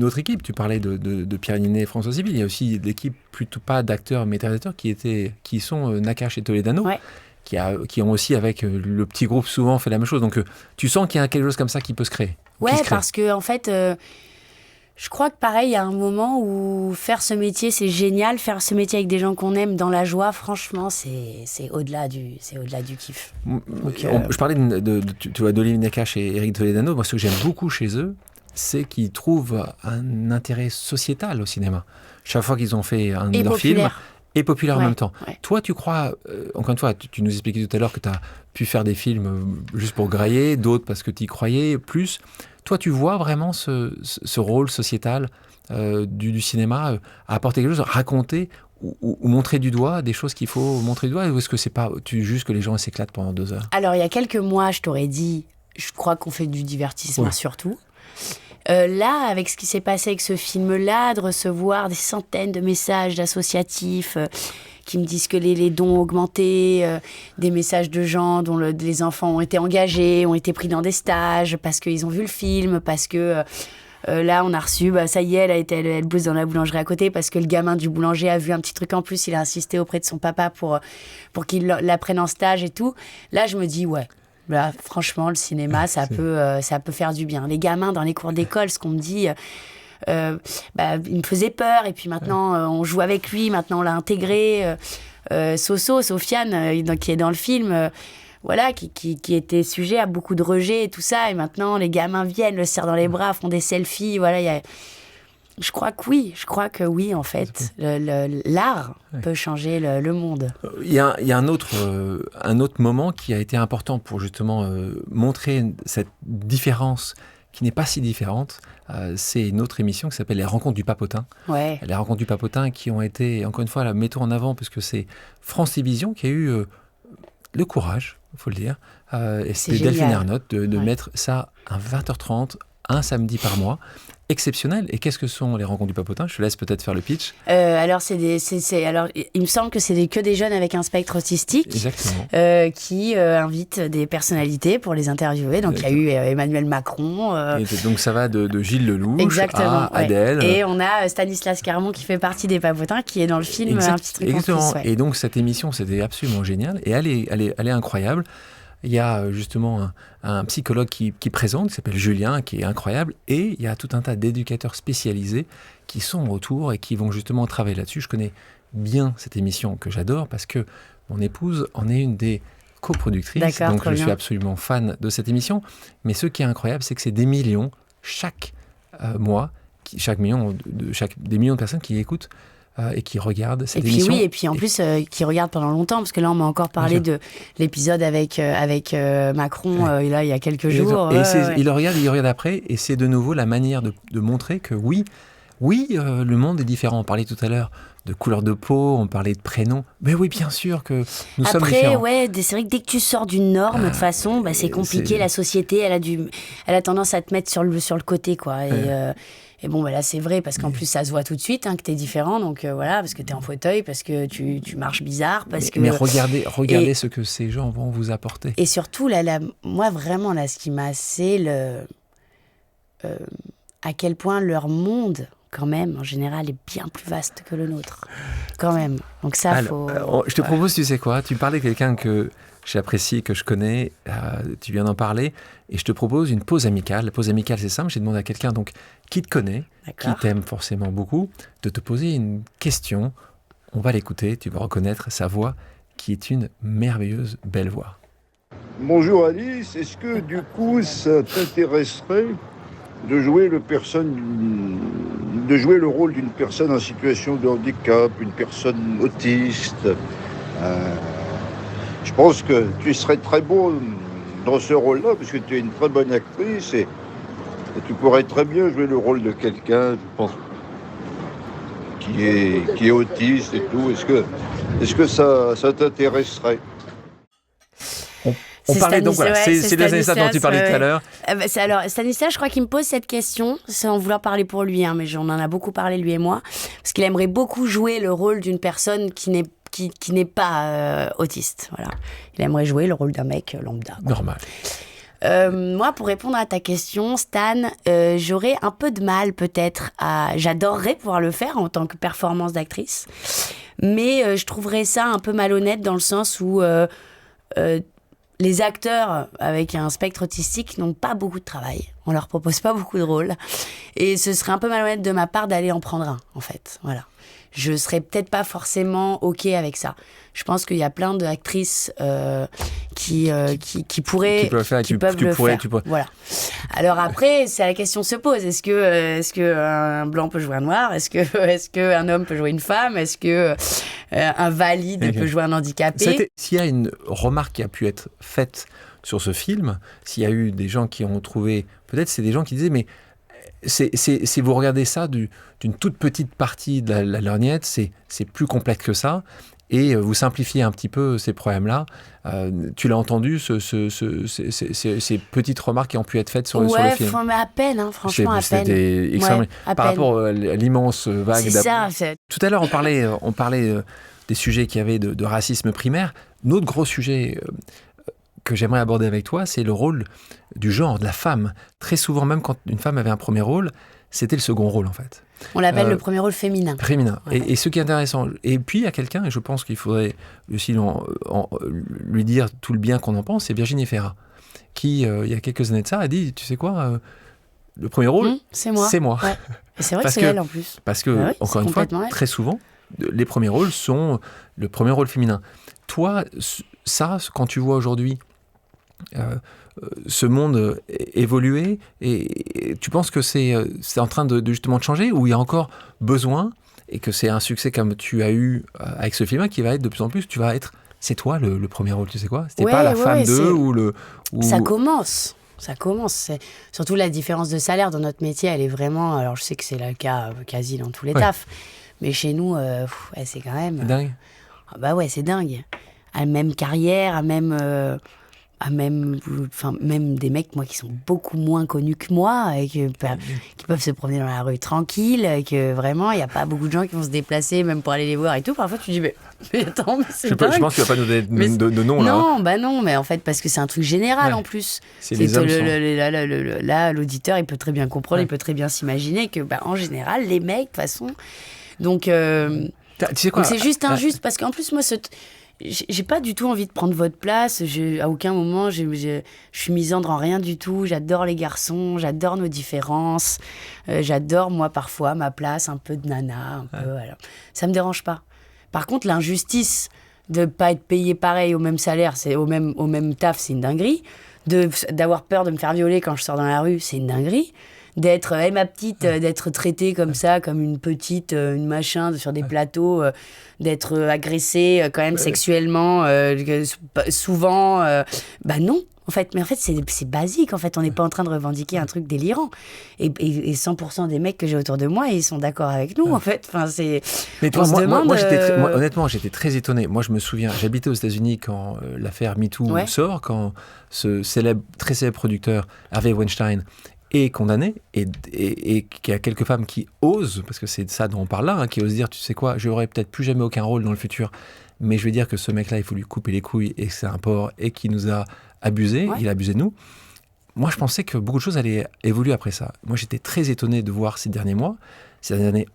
autre équipe. Tu parlais de Pierre Ninet et François Civil. Il y a aussi l'équipe plutôt pas d'acteurs, mais d'acteurs qui sont Nakache et Toledano. Ouais. Qui ont aussi, avec le petit groupe, souvent fait la même chose. Donc, tu sens qu'il y a quelque chose comme ça qui peut se créer. Ouais, parce que, en fait, je crois que pareil, il y a un moment où faire ce métier, c'est génial. Faire ce métier avec des gens qu'on aime dans la joie, franchement, c'est au-delà du kiff. Donc, je parlais d'Olivier Nakache et Eric Toledano. Moi, ce que j'aime beaucoup chez eux, c'est qu'ils trouvent un intérêt sociétal au cinéma. Chaque fois qu'ils ont fait un de leurs films... et populaire en même temps. Ouais. Toi, tu crois, encore une fois, tu nous expliquais tout à l'heure que tu as pu faire des films juste pour grailler, d'autres parce que tu y croyais plus. Toi, tu vois vraiment ce rôle sociétal du cinéma à apporter quelque chose, raconter ou montrer du doigt des choses qu'il faut montrer du doigt, ou est-ce que c'est pas juste que les gens s'éclatent pendant 2 heures? Alors, il y a quelques mois, je t'aurais dit, je crois qu'on fait du divertissement surtout. Là, avec ce qui s'est passé avec ce film-là, de recevoir des centaines de messages d'associatifs qui me disent que les dons ont augmenté, des messages de gens dont les enfants ont été engagés, ont été pris dans des stages parce qu'ils ont vu le film, parce que là, on a reçu, ça y est, elle bosse dans la boulangerie à côté parce que le gamin du boulanger a vu un petit truc en plus, il a insisté auprès de son papa pour qu'il la prenne en stage et tout. Là, je me dis, ouais. Là, franchement, le cinéma, ça peut faire du bien. Les gamins dans les cours d'école, ce qu'on me dit, il me faisait peur. Et puis maintenant, on joue avec lui. Maintenant, on l'a intégré. Sofiane, qui est dans le film, qui était sujet à beaucoup de rejets et tout ça. Et maintenant, les gamins viennent, le serrent dans les bras, font des selfies. Voilà, je crois que oui, en fait. L'art peut changer le monde. Il y a un autre moment qui a été important pour justement montrer cette différence qui n'est pas si différente. C'est une autre émission qui s'appelle Les Rencontres du Papotin. Ouais. Les Rencontres du Papotin qui ont été, encore une fois, là, mettons en avant, parce que c'est France Télévisions qui a eu le courage, il faut le dire, et c'était Delphine Ernotte de mettre ça à 20h30 un samedi par mois. Exceptionnel. Et qu'est-ce que sont les rencontres du papotin ? Je te laisse peut-être faire le pitch. Alors, alors, il me semble que c'est que des jeunes avec un spectre autistique. Exactement. Qui invitent des personnalités pour les interviewer. Donc, il y a eu Emmanuel Macron. Et donc, ça va de Gilles Lelouch exactement, à Adèle. Et on a Stanislas Carmon qui fait partie des papotins, qui est dans le film Un petit truc exactement. en plus. Ouais. Et donc, cette émission, c'était absolument génial. Et elle est incroyable. Il y a justement un psychologue qui présente, qui s'appelle Julien, qui est incroyable. Et il y a tout un tas d'éducateurs spécialisés qui sont autour et qui vont justement travailler là-dessus. Je connais bien cette émission que j'adore parce que mon épouse en est une des coproductrices. Donc je suis absolument fan de cette émission. Mais ce qui est incroyable, c'est que c'est des millions chaque mois, des millions de personnes qui écoutent et qui regardent cette émission. Et puis en plus, qui regardent pendant longtemps, parce que là, on m'a encore parlé de l'épisode avec Macron, là, il y a quelques jours. Et il le regarde après, et c'est de nouveau la manière de montrer que oui, le monde est différent. On parlait tout à l'heure de couleur de peau, on parlait de prénoms. Mais oui, bien sûr que nous sommes différents. Après, c'est vrai que dès que tu sors d'une norme, de toute façon, c'est compliqué. La société, elle a tendance à te mettre sur le côté, quoi. Et bon, là, c'est vrai, parce qu'en plus, ça se voit tout de suite que t'es différent. Donc voilà, parce que t'es en fauteuil, parce que tu marches bizarre. Mais regardez ce que ces gens vont vous apporter. Et surtout, moi, vraiment, ce qui m'a assez à quel point leur monde, quand même, en général, est bien plus vaste que le nôtre. Quand même. Donc ça, je te propose, tu sais quoi ? Tu parlais de quelqu'un que j'apprécie, que je connais, tu viens d'en parler, et je te propose une pause amicale. La pause amicale, c'est simple, j'ai demandé à quelqu'un qui te connaît, qui t'aime forcément beaucoup, de te poser une question. On va l'écouter, tu vas reconnaître sa voix, qui est une merveilleuse, belle voix. Bonjour Alice, est-ce que du coup ça t'intéresserait de jouer le rôle d'une personne en situation de handicap, une personne autiste Je pense que tu serais très beau dans ce rôle-là, parce que tu es une très bonne actrice et tu pourrais très bien jouer le rôle de quelqu'un, je pense, qui est autiste et tout. Est-ce que ça t'intéresserait ? On parlait donc, voilà, c'est de Stanislas dont tu parlais tout à l'heure. Alors, Stanislas, je crois qu'il me pose cette question, sans vouloir parler pour lui, mais on en a beaucoup parlé, lui et moi, parce qu'il aimerait beaucoup jouer le rôle d'une personne qui n'est pas autiste. Voilà. Il aimerait jouer le rôle d'un mec lambda. Normal. Moi, pour répondre à ta question, Stan, j'aurais un peu de mal peut-être j'adorerais pouvoir le faire en tant que performance d'actrice, mais je trouverais ça un peu malhonnête dans le sens où les acteurs avec un spectre autistique n'ont pas beaucoup de travail. On leur propose pas beaucoup de rôles. Et ce serait un peu malhonnête de ma part d'aller en prendre un, en fait. Voilà. Je serais peut-être pas forcément OK avec ça. Je pense qu'il y a plein d'actrices qui pourraient, qui peuvent le faire. Voilà. Alors après, la question se pose. Est-ce que un blanc peut jouer un noir ? Est-ce que un homme peut jouer une femme ? Est-ce que un valide peut jouer un handicapé ? S'il y a une remarque qui a pu être faite sur ce film, s'il y a eu des gens qui ont trouvé, peut-être c'est des gens qui disaient, mais si vous regardez ça d'une toute petite partie de la lorgnette, c'est plus complexe que ça. Et vous simplifiez un petit peu ces problèmes-là. Tu l'as entendu, ces petites remarques qui ont pu être faites sur le film. Ouais, mais à peine, franchement, à peine. C'était extrêmement... Par rapport à l'immense vague... C'est ça. Tout à l'heure, on parlait des sujets qu'il y avait de racisme primaire. Notre gros sujet que j'aimerais aborder avec toi, c'est le rôle du genre, de la femme. Très souvent, même quand une femme avait un premier rôle, c'était le second rôle, en fait. On l'appelle le premier rôle féminin. Féminin. Ouais. Et ce qui est intéressant, et puis il y a quelqu'un, et je pense qu'il faudrait aussi lui dire tout le bien qu'on en pense, c'est Virginie Fira, qui, il y a quelques années de ça, a dit, tu sais quoi, le premier rôle, c'est moi. Ouais. Et c'est vrai que c'est elle, en plus. Parce que, encore une fois, très souvent, les premiers rôles sont le premier rôle féminin. Toi, ça, quand tu vois aujourd'hui ce monde évoluer, et tu penses que c'est en train de justement de changer, ou il y a encore besoin, et que c'est un succès comme tu as eu avec ce film qui va être de plus en plus, c'est toi le premier rôle, tu sais quoi, c'était pas la femme d'eux ou ça commence, c'est surtout la différence de salaire dans notre métier, elle est vraiment, alors je sais que c'est le cas quasi dans tous les tafs, mais chez nous c'est quand même dingue. C'est dingue, à même carrière, à même même des mecs, moi, qui sont beaucoup moins connus que moi, et qui peuvent se promener dans la rue tranquille, et que vraiment, il n'y a pas beaucoup de gens qui vont se déplacer, même pour aller les voir et tout. Parfois, tu dis, mais attends, mais c'est dingue. Je pense que tu vas pas nous donner de nom, là. Non, mais en fait, parce que c'est un truc général, en plus. Les hommes là, l'auditeur, il peut très bien comprendre, il peut très bien s'imaginer que, en général, les mecs, de toute façon... Donc, tu sais quoi, donc c'est juste injuste, parce qu'en plus, moi, j'ai pas du tout envie de prendre votre place. À aucun moment, je suis misandre en rien du tout. J'adore les garçons, j'adore nos différences. J'adore, moi, parfois, ma place, un peu de nana. Voilà. Ça me dérange pas. Par contre, l'injustice de pas être payé pareil au même salaire, c'est au même taf, c'est une dinguerie. D'avoir peur de me faire violer quand je sors dans la rue, c'est une dinguerie. D'être, ma petite, d'être traitée comme ça, comme une petite, une machin, sur des plateaux, d'être agressée quand même sexuellement, souvent, non. En fait, mais en fait, c'est basique. En fait, on n'est pas en train de revendiquer un truc délirant. Et 100% des mecs que j'ai autour de moi, ils sont d'accord avec nous, en fait. Enfin, c'est... Mais toi, moi, honnêtement, j'étais très étonné. Moi, je me souviens, j'habitais aux États-Unis quand l'affaire MeToo sort, quand ce très célèbre producteur, Harvey Weinstein, est condamné, et qu'il y a quelques femmes qui osent, parce que c'est de ça dont on parle là, qui osent dire, tu sais quoi, j'aurai peut-être plus jamais aucun rôle dans le futur, mais je vais dire que ce mec-là, il faut lui couper les couilles, et que c'est un porc, et qu'il nous a abusé, il a abusé de nous. Moi, je pensais que beaucoup de choses allaient évoluer après ça. Moi, j'étais très étonné de voir ces derniers mois, ces dernières années,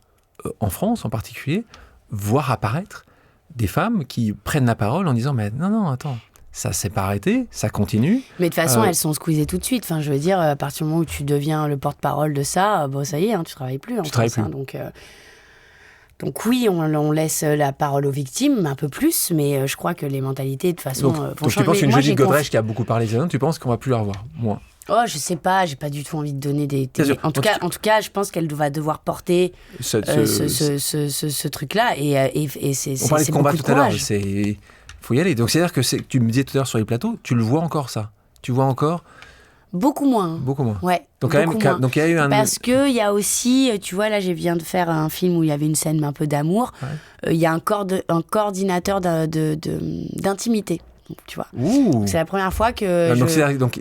en France en particulier, voir apparaître des femmes qui prennent la parole en disant, mais non, attends, ça s'est pas arrêté, ça continue. Mais de toute façon, elles sont squeezées tout de suite. Enfin, je veux dire, à partir du moment où tu deviens le porte-parole de ça, ça y est, tu travailles plus. Donc oui, on laisse la parole aux victimes un peu plus, mais je crois que les mentalités, de toute façon, vont donc changer. Tu penses qu'une Judith Godrèche qui a beaucoup parlé ces années, tu penses qu'on va plus la revoir, moins? Oh, je sais pas, j'ai pas du tout envie de donner des... En tout cas, je pense qu'elle va devoir porter ce truc-là, et c'est on parlait de combat beaucoup tout à l'heure, il faut y aller. Donc c'est-à-dire que tu me disais tout à l'heure sur les plateaux, tu le vois encore, ça? Tu vois encore? Beaucoup moins. Donc Ouais. donc il y a eu un... Parce qu'il y a aussi, tu vois, là, je viens de faire un film où il y avait une scène un peu d'amour. Il y a un coordinateur d'intimité. Tu vois. C'est la première fois que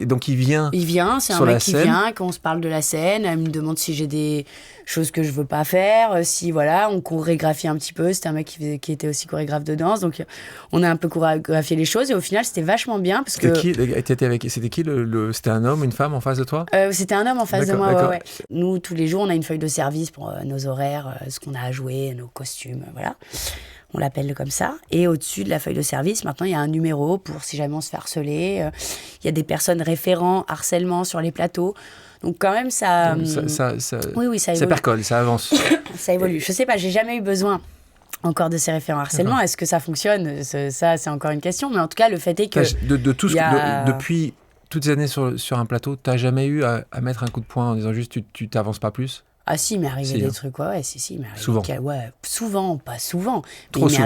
donc il vient. C'est un mec qui vient, quand on se parle de la scène, elle me demande si j'ai des choses que je veux pas faire, si voilà, on chorégraphie un petit peu. C'était un mec qui était aussi chorégraphe de danse, donc on a un peu chorégraphié les choses, et au final c'était vachement bien parce que. C'était qui c'était un homme, une femme en face de toi? C'était un homme en face de moi. Ouais. Nous, tous les jours, on a une feuille de service pour nos horaires, ce qu'on a à jouer, nos costumes, voilà. On l'appelle comme ça. Et au-dessus de la feuille de service, maintenant, il y a un numéro pour si jamais on se fait harceler. Il y a des personnes référents harcèlement sur les plateaux. Donc quand même, ça évolue. Ça percole, ça avance. Ça évolue. Je sais pas, j'ai jamais eu besoin encore de ces référents harcèlement. Est-ce que ça fonctionne? Ça, c'est encore une question. Mais en tout cas, le fait est que... Depuis toutes ces années sur un plateau, t'as jamais eu à mettre un coup de poing en disant juste tu t'avances pas plus? Ah si, il m'est arrivé des trucs, il m'est arrivé. Souvent. Souvent, pas souvent. Trop souvent.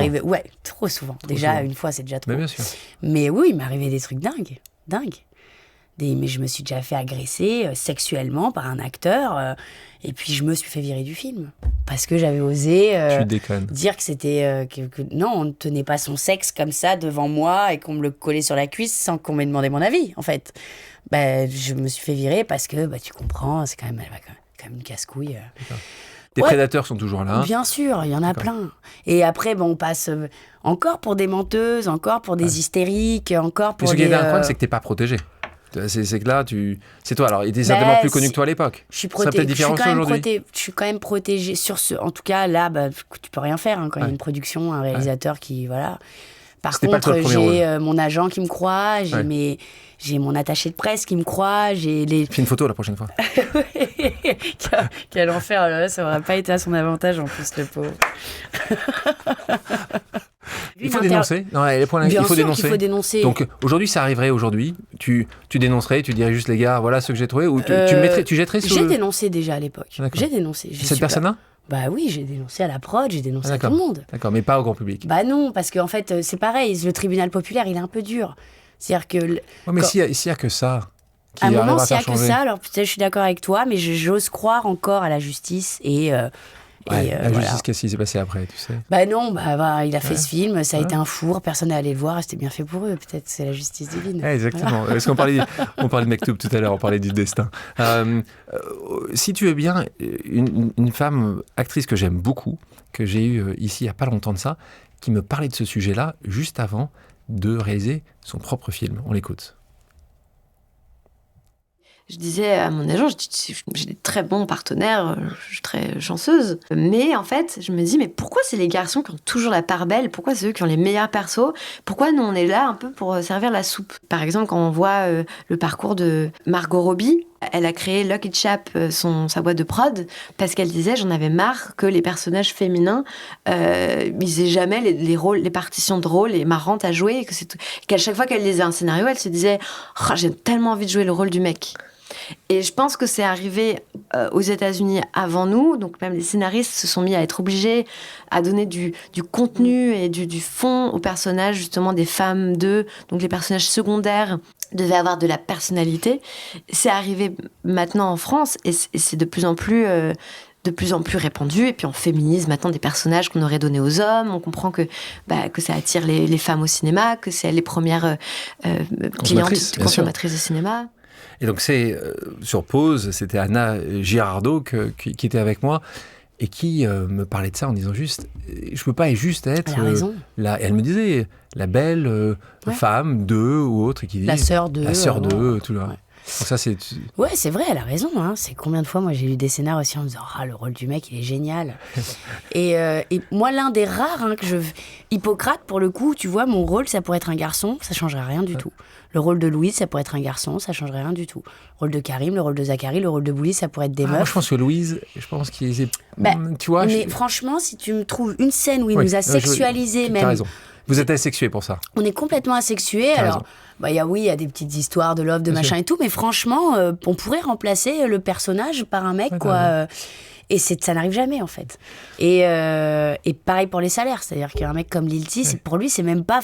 Trop souvent. Déjà, une fois, c'est déjà trop. Mais bien sûr. Mais oui, il m'est arrivé des trucs dingues. Mais je me suis déjà fait agresser sexuellement par un acteur, et puis je me suis fait virer du film. Parce que j'avais osé dire que c'était... non, on ne tenait pas son sexe comme ça devant moi, et qu'on me le collait sur la cuisse sans qu'on m'ait demandé mon avis, en fait. Je me suis fait virer parce que, tu comprends, c'est quand même une casse-couille. Les prédateurs sont toujours là. Bien sûr, il y en a plein. Et après, on passe encore pour des menteuses, encore pour des hystériques, encore pour des... Ce qui est un problème, c'est que t'es pas protégé. C'est que là, c'est toi. Alors, il était certainement plus connu que toi à l'époque. Je suis quand même protégée sur ce... En tout cas, là, tu peux rien faire quand il y a une production, un réalisateur qui... Voilà. Par contre, j'ai mon agent qui me croit, j'ai mon attaché de presse qui me croit, j'ai les... Fais une photo la prochaine fois. Quel enfer, là, ça aurait pas été à son avantage en plus, le pauvre. Il faut dénoncer. Non, il faut dénoncer. Il faut dénoncer. Donc aujourd'hui, ça arriverait aujourd'hui. Tu dénoncerais, tu dirais juste les gars, voilà ce que j'ai trouvé, ou tu jetterais sur... J'ai dénoncé déjà à l'époque. D'accord. J'ai dénoncé. Cette personne-là? Bah oui, j'ai dénoncé à la prod, j'ai dénoncé à tout le monde. D'accord, mais pas au grand public. Bah non, parce qu'en fait, c'est pareil, le tribunal populaire, il est un peu dur. C'est-à-dire que... mais s'il y a que ça... À un moment, s'il y a que ça, alors peut-être je suis d'accord avec toi, mais j'ose croire encore à la justice, et Ouais, Et la voilà. justice, qu'est-ce qui s'est passé après, tu sais? Bah non, il a fait ce film, ça a été un four, personne n'est allé le voir, c'était bien fait pour eux, peut-être c'est la justice divine. Ouais, exactement. Parce qu'on parlait de Mektoub tout à l'heure, on parlait du destin. Si tu veux bien, une femme actrice que j'aime beaucoup, que j'ai eue ici il n'y a pas longtemps de ça, qui me parlait de ce sujet-là juste avant de réaliser son propre film. On l'écoute. Je disais à mon agent, j'ai des très bons partenaires, je suis très chanceuse. Mais en fait, je me dis, mais pourquoi c'est les garçons qui ont toujours la part belle? Pourquoi c'est eux qui ont les meilleurs persos? Pourquoi nous, on est là un peu pour servir la soupe? Par exemple, quand on voit le parcours de Margot Robbie, elle a créé Lucky Chap, sa boîte de prod, parce qu'elle disait, j'en avais marre que les personnages féminins, ils aient jamais les rôles, les partitions de rôles et marrantes à jouer, et qu'à chaque fois qu'elle lisait un scénario, elle se disait, oh, j'ai tellement envie de jouer le rôle du mec. Et je pense que c'est arrivé aux États-Unis avant nous, donc même les scénaristes se sont mis à être obligés à donner du contenu et du fond aux personnages, justement des femmes d'eux, donc les personnages secondaires devaient avoir de la personnalité. C'est arrivé maintenant en France et c'est de plus en plus répandu, et puis on féminise maintenant des personnages qu'on aurait donnés aux hommes, on comprend que ça attire les femmes au cinéma, que c'est les premières clientes consommatrices de cinéma. Et donc c'est sur Pause, c'était Anna Girardot qui était avec moi et qui me parlait de ça en disant juste, je peux pas juste être elle me disait la belle femme d'eux ou autre, qui dit la sœur d'eux, tout là. Ouais. Donc ça c'est c'est vrai, elle a raison, hein. C'est combien de fois moi j'ai lu des scénars aussi en me disant le rôle du mec il est génial. et moi l'un des rares Hippocrate, pour le coup, tu vois, mon rôle ça pourrait être un garçon, ça changerait rien du tout. Le rôle de Louise, ça pourrait être un garçon, ça changerait rien du tout. Le rôle de Karim, le rôle de Zachary, le rôle de Bouli, ça pourrait être des meufs. Moi, je pense que Louise, qu'il est... tu vois. Mais franchement, si tu me trouves une scène où il nous a sexualisés, même. T'as raison. Vous êtes asexués pour ça. On est complètement asexués. Alors, il y a des petites histoires de love, de machin et tout, mais franchement, on pourrait remplacer le personnage par un mec, quoi. Et ça n'arrive jamais, en fait. Et pareil pour les salaires. C'est-à-dire qu'un mec comme Lil T, pour lui, c'est même pas...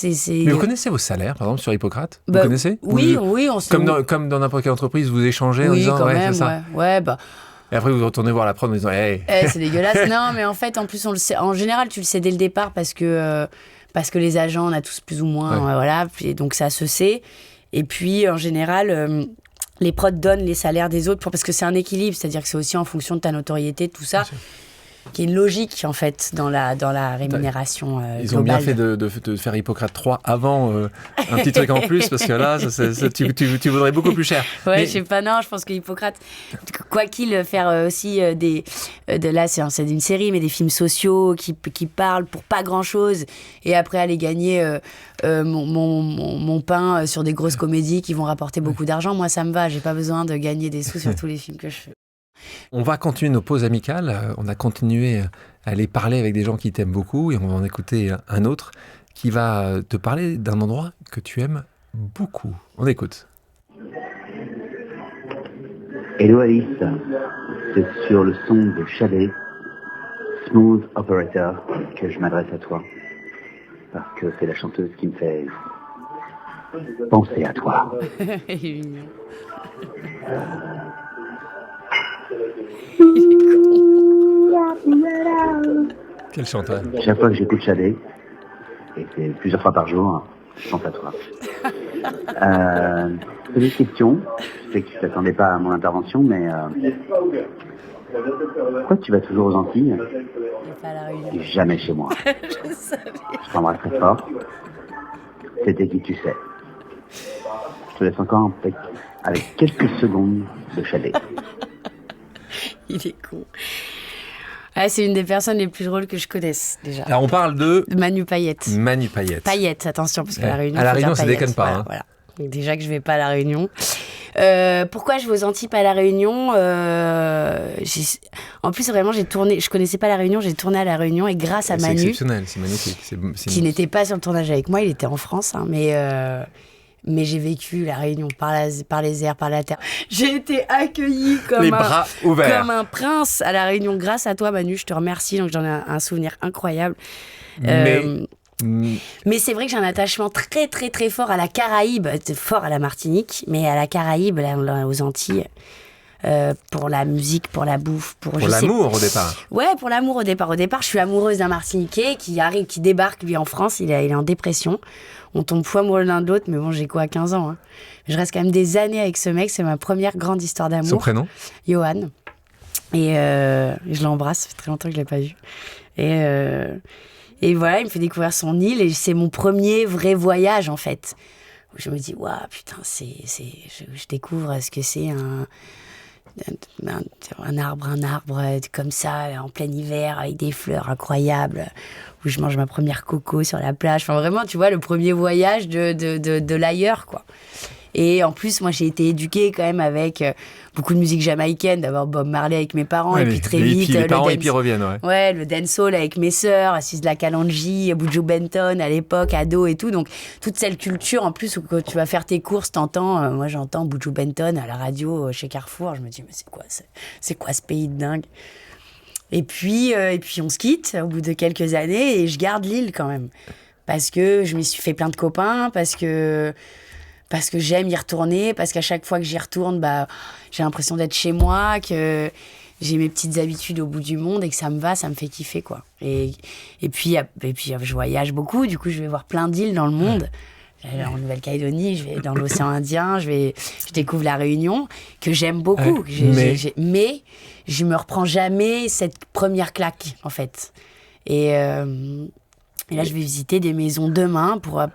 Mais vous connaissez vos salaires, par exemple, sur Hippocrate? Vous connaissez? Oui, on sait. Comme dans n'importe quelle entreprise, vous échangez en disant, même, c'est ça. Ouais, Et après, vous retournez voir la prod en disant, hey. C'est dégueulasse. Non, mais en fait, en plus, on le sait. En général, tu le sais dès le départ parce que les agents, on a tous plus ou moins, voilà. Et donc, ça se sait. Et puis, en général, les prods donnent les salaires des autres parce que c'est un équilibre. C'est-à-dire que c'est aussi en fonction de ta notoriété, tout ça. Qui est une logique, en fait, dans la rémunération Ils ont bien fait de faire Hippocrate 3 avant un petit truc en plus, parce que là, tu voudrais beaucoup plus cher. Ouais, je sais pas, non, je pense que Hippocrate, quoi qu'il, faire aussi là, c'est une série, mais des films sociaux qui parlent pour pas grand-chose, et après aller gagner mon pain sur des grosses comédies qui vont rapporter beaucoup d'argent, moi, ça me va, j'ai pas besoin de gagner des sous sur tous les films que je fais. On va continuer nos pauses amicales. On a continué à aller parler avec des gens qui t'aiment beaucoup et on va en écouter un autre qui va te parler d'un endroit que tu aimes beaucoup. On écoute. Hello Alice, c'est sur le son de Shadé, Smooth Operator, que je m'adresse à toi. Parce que c'est la chanteuse qui me fait penser à toi. Il est mignon. Quel chanteur. Chaque fois que j'écoute Shadé, et c'est plusieurs fois par jour, je pense à toi. C'est des questions. Je sais que tu ne t'attendais pas à mon intervention, mais pourquoi tu vas toujours aux Antilles et jamais chez moi? Je t'embrasse très fort. C'était qui tu sais. Je te laisse encore avec quelques secondes de Shadé. Il est con. C'est une des personnes les plus drôles que je connaisse, déjà. Alors, on parle de Manu Payette. Manu Payette. Payette, attention, parce qu'à La Réunion... À La Réunion, ça déconne pas. Voilà. Donc, déjà que je vais pas à La Réunion. Pourquoi je vais aux Antilles, pas à La Réunion En plus, vraiment, j'ai tourné... Je connaissais pas La Réunion, j'ai tourné à La Réunion, et grâce à Manu... C'est exceptionnel, c'est magnifique. Qui n'était pas sur le tournage avec moi, il était en France, hein, mais j'ai vécu La Réunion par les airs, par la terre. J'ai été accueillie comme un prince à La Réunion. Grâce à toi, Manu, je te remercie. Donc j'en ai un souvenir incroyable. Mais c'est vrai que j'ai un attachement très, très, très fort à la Caraïbe. Fort à la Martinique, mais à la Caraïbe, là, aux Antilles. pour la musique, pour la bouffe, pour l'amour au départ. Ouais, pour l'amour au départ. Au départ, je suis amoureuse d'un Martiniquais qui débarque lui en France. Il est en dépression. On tombe fou amoureux l'un de l'autre, mais bon, j'ai quoi, 15 ans. Hein. Je reste quand même des années avec ce mec. C'est ma première grande histoire d'amour. Son prénom ? Johan. Et je l'embrasse. Ça fait très longtemps que je l'ai pas vu. Et voilà, il me fait découvrir son île et c'est mon premier vrai voyage en fait. Où je me dis, waouh, putain, je découvre ce que c'est un arbre comme ça, en plein hiver, avec des fleurs incroyables, où je mange ma première coco sur la plage. Enfin, vraiment, tu vois, le premier voyage de l'ailleurs, quoi. Et en plus, moi, j'ai été éduquée quand même avec beaucoup de musique jamaïcaine, d'avoir Bob Marley avec mes parents, et puis très vite... les parents hippies reviennent, ouais. Ouais, le dancehall avec mes sœurs, Assis de la Kalanji, Buju Benton, à l'époque, ado et tout. Donc, toute cette culture, en plus, où quand tu vas faire tes courses, t'entends... moi, j'entends Buju Benton à la radio chez Carrefour. Je me dis, mais c'est quoi ce pays de dingue ? Et puis, on se quitte au bout de quelques années, et je garde l'île quand même. Parce que je m'y suis fait plein de copains, parce que j'aime y retourner, parce qu'à chaque fois que j'y retourne, j'ai l'impression d'être chez moi, que j'ai mes petites habitudes au bout du monde et que ça me fait kiffer, quoi. Et puis, je voyage beaucoup, du coup, je vais voir plein d'îles dans le monde. En Nouvelle-Calédonie, je vais dans l'océan Indien, je découvre la Réunion, que j'aime beaucoup. Mais je me reprends jamais cette première claque, en fait. Et là, je vais visiter des maisons demain pour un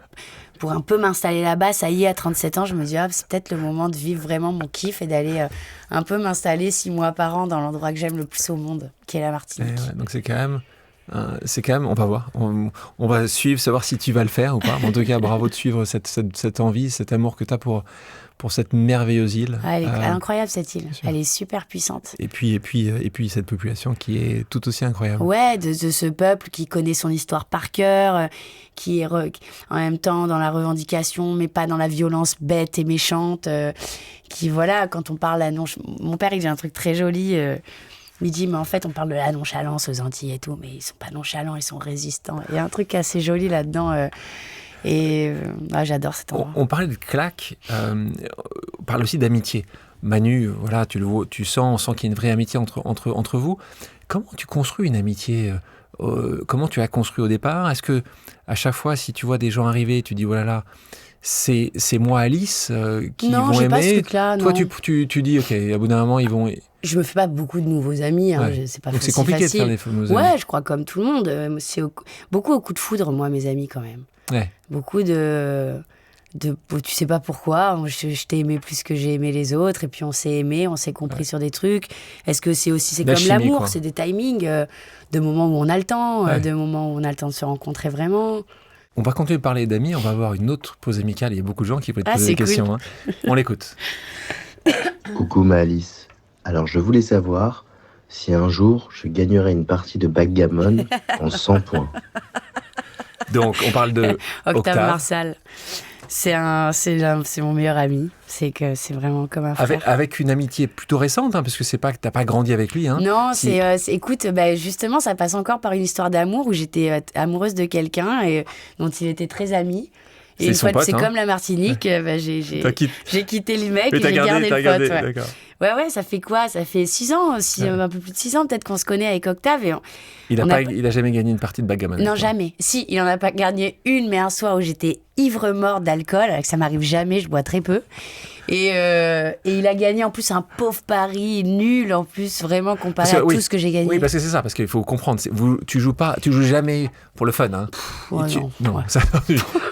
peu m'installer là-bas. Ça y est, à 37 ans, je me dis, c'est peut-être le moment de vivre vraiment mon kiff et d'aller un peu m'installer 6 mois par an dans l'endroit que j'aime le plus au monde, qui est la Martinique. Ouais, donc c'est quand même, on va voir. On va suivre, savoir si tu vas le faire ou pas. Mais en tout cas, bravo de suivre cette envie, cet amour que tu as pour cette merveilleuse île. Elle est incroyable, cette île. Elle est super puissante. Et puis cette population qui est tout aussi incroyable. Ouais, de ce peuple qui connaît son histoire par cœur, qui est en même temps dans la revendication, mais pas dans la violence bête et méchante. Qui, voilà, quand on parle mon père, il dit un truc très joli. Il dit, mais en fait, on parle de la nonchalance aux Antilles et tout, mais ils sont pas nonchalants, ils sont résistants. Il y a un truc assez joli là-dedans. J'adore cet endroit. On parlait de claque, on parle aussi d'amitié. Manu, voilà, on sent qu'il y a une vraie amitié entre vous. Comment tu construis une amitié comment tu l'as construit au départ ? Est-ce que à chaque fois, si tu vois des gens arriver, tu dis, voilà, là, c'est moi Alice qui non, vont j'ai aimer. pas ce truc-là, toi, non. tu dis, ok, à bout d'un moment, ils vont. Je me fais pas beaucoup de nouveaux amis, hein, ouais. C'est pas donc facile. C'est compliqué de faire des nouveaux amis. Ouais, je crois comme tout le monde. C'est beaucoup au coup de foudre, moi, mes amis, quand même. Ouais. Beaucoup de tu sais pas pourquoi, je t'ai aimé plus que j'ai aimé les autres, et puis on s'est aimé, on s'est compris sur des trucs. Est-ce que c'est comme chimie, l'amour, quoi. C'est des timings, de moments où on a le temps, de moments où on a le temps de se rencontrer vraiment. On va continuer de parler d'amis, on va avoir une autre pause amicale. Il y a beaucoup de gens qui vont te poser des questions. Cool. Hein. On l'écoute. Coucou ma Alice. Alors je voulais savoir si un jour je gagnerais une partie de backgammon en 100 points. Donc on parle de Octave Marsal. C'est mon meilleur ami. C'est vraiment comme un frère. Avec une amitié plutôt récente, hein, parce que c'est pas que t'as pas grandi avec lui. Hein. Non, écoute, justement, ça passe encore par une histoire d'amour où j'étais amoureuse de quelqu'un et dont il était très ami. Et une fois, c'est comme la Martinique, j'ai quitté le mec et j'ai gardé le pote. Ouais. D'accord. Ouais, ça fait quoi ? Ça fait 6 ans, un peu plus de 6 ans peut-être qu'on se connaît avec Octave. Et il a jamais gagné une partie de backgammon. Non, jamais. Si, il en a pas gagné une, mais un soir où j'étais ivre morte d'alcool, ça m'arrive jamais, je bois très peu. Et il a gagné en plus un pauvre pari nul en plus, vraiment comparé à tout ce que j'ai gagné. Oui, parce que c'est ça, parce qu'il faut comprendre. Tu joues jamais pour le fun. Hein. Non. Ça,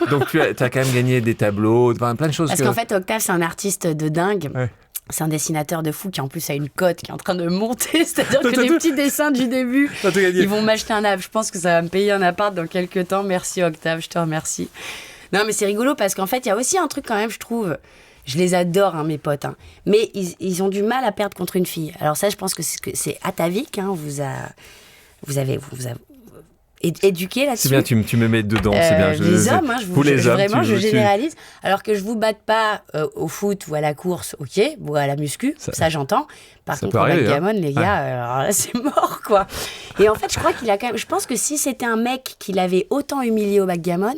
donc tu as quand même gagné des tableaux, plein de choses. Parce qu'en fait, Octave, c'est un artiste de dingue. Ouais. C'est un dessinateur de fou qui en plus a une cote qui est en train de monter. C'est-à-dire que les petits dessins du début, ils vont m'acheter un appart. Je pense que ça va me payer un appart dans quelques temps. Merci Octave, je te remercie. Non mais c'est rigolo parce qu'en fait, il y a aussi un truc quand même, je trouve. Je les adore, hein, mes potes. Hein. Mais ils ont du mal à perdre contre une fille. Alors ça, je pense que c'est atavique. Hein, vous avez éduqué là-dessus. C'est bien, tu me mets dedans. C'est bien. Les hommes, hein, je généralise. Alors que je vous batte pas au foot ou à la course, ok, ou à la muscu, ça j'entends. Par Ça contre, peut au arriver, backgammon, hein. les gars, alors là, c'est mort, quoi. Et en fait, je crois qu'il a quand même... Je pense que si c'était un mec qui l'avait autant humilié au backgammon,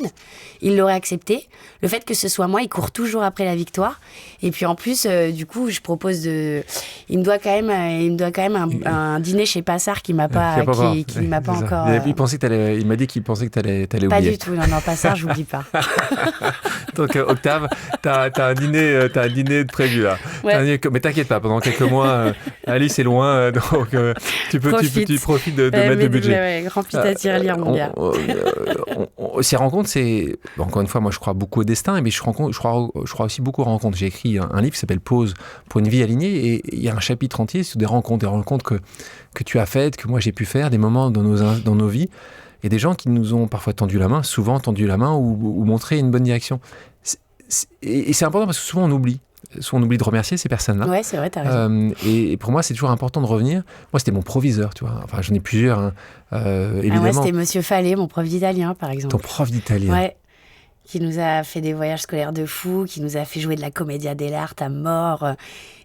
il l'aurait accepté. Le fait que ce soit moi, il court toujours après la victoire. Et puis en plus, du coup, je propose de... Il me doit quand même un dîner chez Passard qui m'a pas, qui m'a pas C'est ça. encore... Il m'a dit qu'il pensait que t'allais Pas oublier. du tout, non, Passard, j'oublie pas. Donc Octave, t'as un dîner de prévu là. Ouais. Mais t'inquiète pas, pendant quelques mois, Alice est loin, donc tu profites de mettre le budget. Ouais, remplis ta tirelire, mon gars. Ces rencontres, c'est encore une fois, moi je crois beaucoup au destin, mais je crois aussi beaucoup aux rencontres. J'ai écrit un livre qui s'appelle Pause pour une vie alignée, et il y a un chapitre entier sur des rencontres que tu as faites, que moi j'ai pu faire, des moments dans nos vies, et des gens qui nous ont parfois tendu la main, souvent tendu la main ou montré une bonne direction. Et c'est important parce que souvent on oublie. Soit on oublie de remercier ces personnes-là. Ouais, c'est vrai, t'as raison. Et pour moi, c'est toujours important de revenir. Moi, c'était mon proviseur, tu vois. Enfin, j'en ai plusieurs, hein. Évidemment. Moi, c'était Monsieur Fallet, mon prof d'italien, par exemple. Ton prof d'italien. Ouais. Qui nous a fait des voyages scolaires de fou, qui nous a fait jouer de la commedia dell'arte à mort.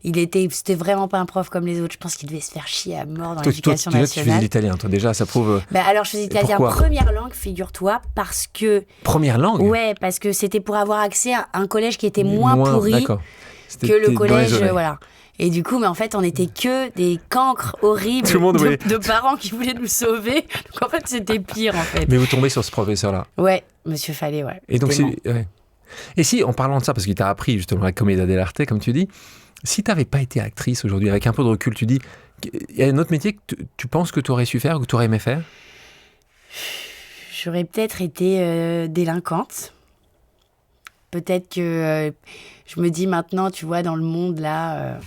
C'était vraiment pas un prof comme les autres. Je pense qu'il devait se faire chier à mort dans l'éducation nationale. Tu faisais de l'italien, toi, déjà, ça prouve... alors, je faisais l'italien première langue, figure-toi, parce que... Première langue ? Ouais, parce que c'était pour avoir accès à un collège qui était moins pourri que le collège, voilà. Et du coup, mais en fait, on n'était que des cancres horribles de parents qui voulaient nous sauver. Donc en fait, c'était pire, en fait. Mais vous tombez sur ce professeur-là ? Ouais, Monsieur Fallet, ouais. Et donc, Et si, en parlant de ça, parce qu'il t'a appris justement la commedia dell'arte, comme tu dis, si tu n'avais pas été actrice aujourd'hui, avec un peu de recul, tu dis, il y a un autre métier que tu penses que tu aurais su faire ou que tu aurais aimé faire ? J'aurais peut-être été délinquante. Peut-être que je me dis maintenant, tu vois, dans le monde, là,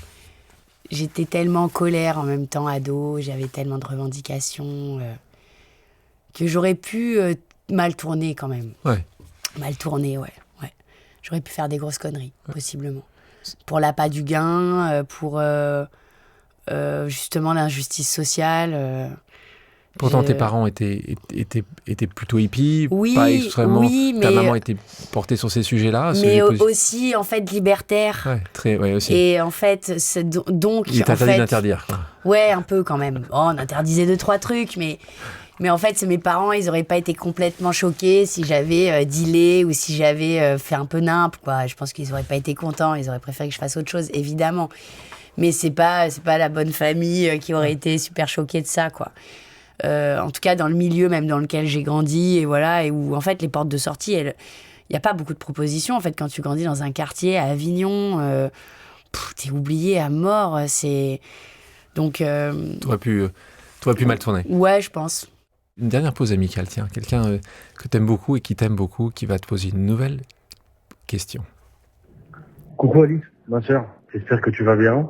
j'étais tellement en colère en même temps, ado, j'avais tellement de revendications que j'aurais pu mal tourner quand même. Ouais. Mal tourner, ouais. J'aurais pu faire des grosses conneries, possiblement. Pour l'appât du gain, pour justement l'injustice sociale. Pourtant, tes parents étaient plutôt hippies, oui, pas extrêmement... Oui, ta maman était portée sur ces sujets-là. Mais aussi, en fait, libertaire. Ouais, aussi. Et en fait, donc... Il est interdit d'interdire. Ouais, un peu quand même. Oh, on interdisait 2-3 trucs, mais en fait, mes parents, ils n'auraient pas été complètement choqués si j'avais dealé ou si j'avais fait un peu nimp, quoi. Je pense qu'ils n'auraient pas été contents, ils auraient préféré que je fasse autre chose, évidemment. Mais c'est pas la bonne famille qui aurait été super choquée de ça, quoi. En tout cas, dans le milieu même dans lequel j'ai grandi, et voilà, et où en fait les portes de sortie, il n'y a pas beaucoup de propositions. En fait, quand tu grandis dans un quartier à Avignon, t'es oublié à mort. C'est donc. T'aurais pu mal tourner. Ouais, je pense. Une dernière pause amicale, tiens, quelqu'un que t'aimes beaucoup et qui t'aime beaucoup, qui va te poser une nouvelle question. Coucou Alice, ma sœur, j'espère que tu vas bien.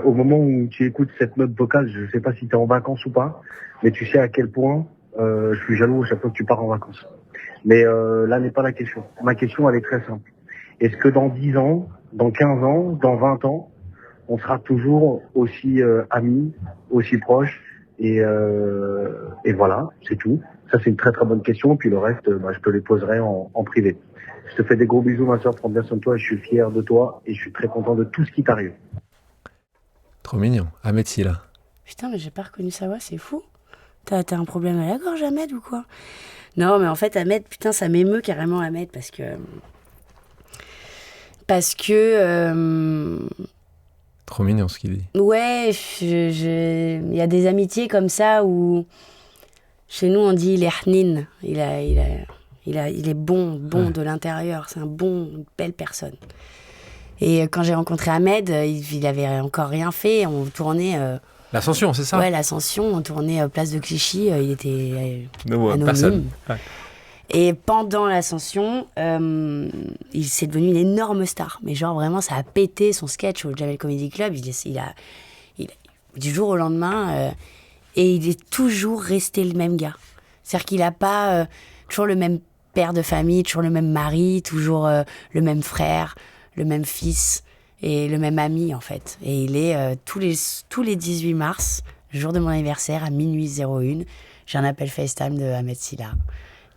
Au moment où tu écoutes cette note vocale, je ne sais pas si tu es en vacances ou pas, mais tu sais à quel point je suis jaloux à chaque fois que tu pars en vacances. Mais là n'est pas la question. Ma question, elle est très simple. Est-ce que dans 10 ans, dans 15 ans, dans 20 ans, on sera toujours aussi amis, aussi proches et voilà, c'est tout. Ça, c'est une très très bonne question. Puis le reste, je te les poserai en privé. Je te fais des gros bisous, ma sœur. Prends bien soin de toi. Je suis fier de toi et je suis très content de tout ce qui t'arrive. Trop mignon. Ahmed Silla. Putain, mais j'ai pas reconnu sa voix, c'est fou. T'as un problème à la gorge, Ahmed, ou quoi ? Non, mais en fait, Ahmed, putain, ça m'émeut carrément, Ahmed, parce que... Trop mignon ce qu'il dit. Ouais, il y a des amitiés comme ça où... Chez nous, on dit il est hnin. Il est bon de l'intérieur. C'est une belle personne. Et quand j'ai rencontré Ahmed, il avait encore rien fait. On tournait... L'Ascension, c'est ça ? Ouais, l'Ascension. On tournait place de Clichy. Il était anonyme. Personne. Ouais. Et pendant l'Ascension, il s'est devenu une énorme star. Mais genre, vraiment, ça a pété son sketch au Jamel Comedy Club. Il a du jour au lendemain... et il est toujours resté le même gars. C'est-à-dire qu'il n'a pas toujours le même père de famille, toujours le même mari, toujours le même frère, le même fils et le même ami, en fait. Et il est tous les 18 mars, le jour de mon anniversaire, à minuit 01, j'ai un appel FaceTime de Ahmed Silla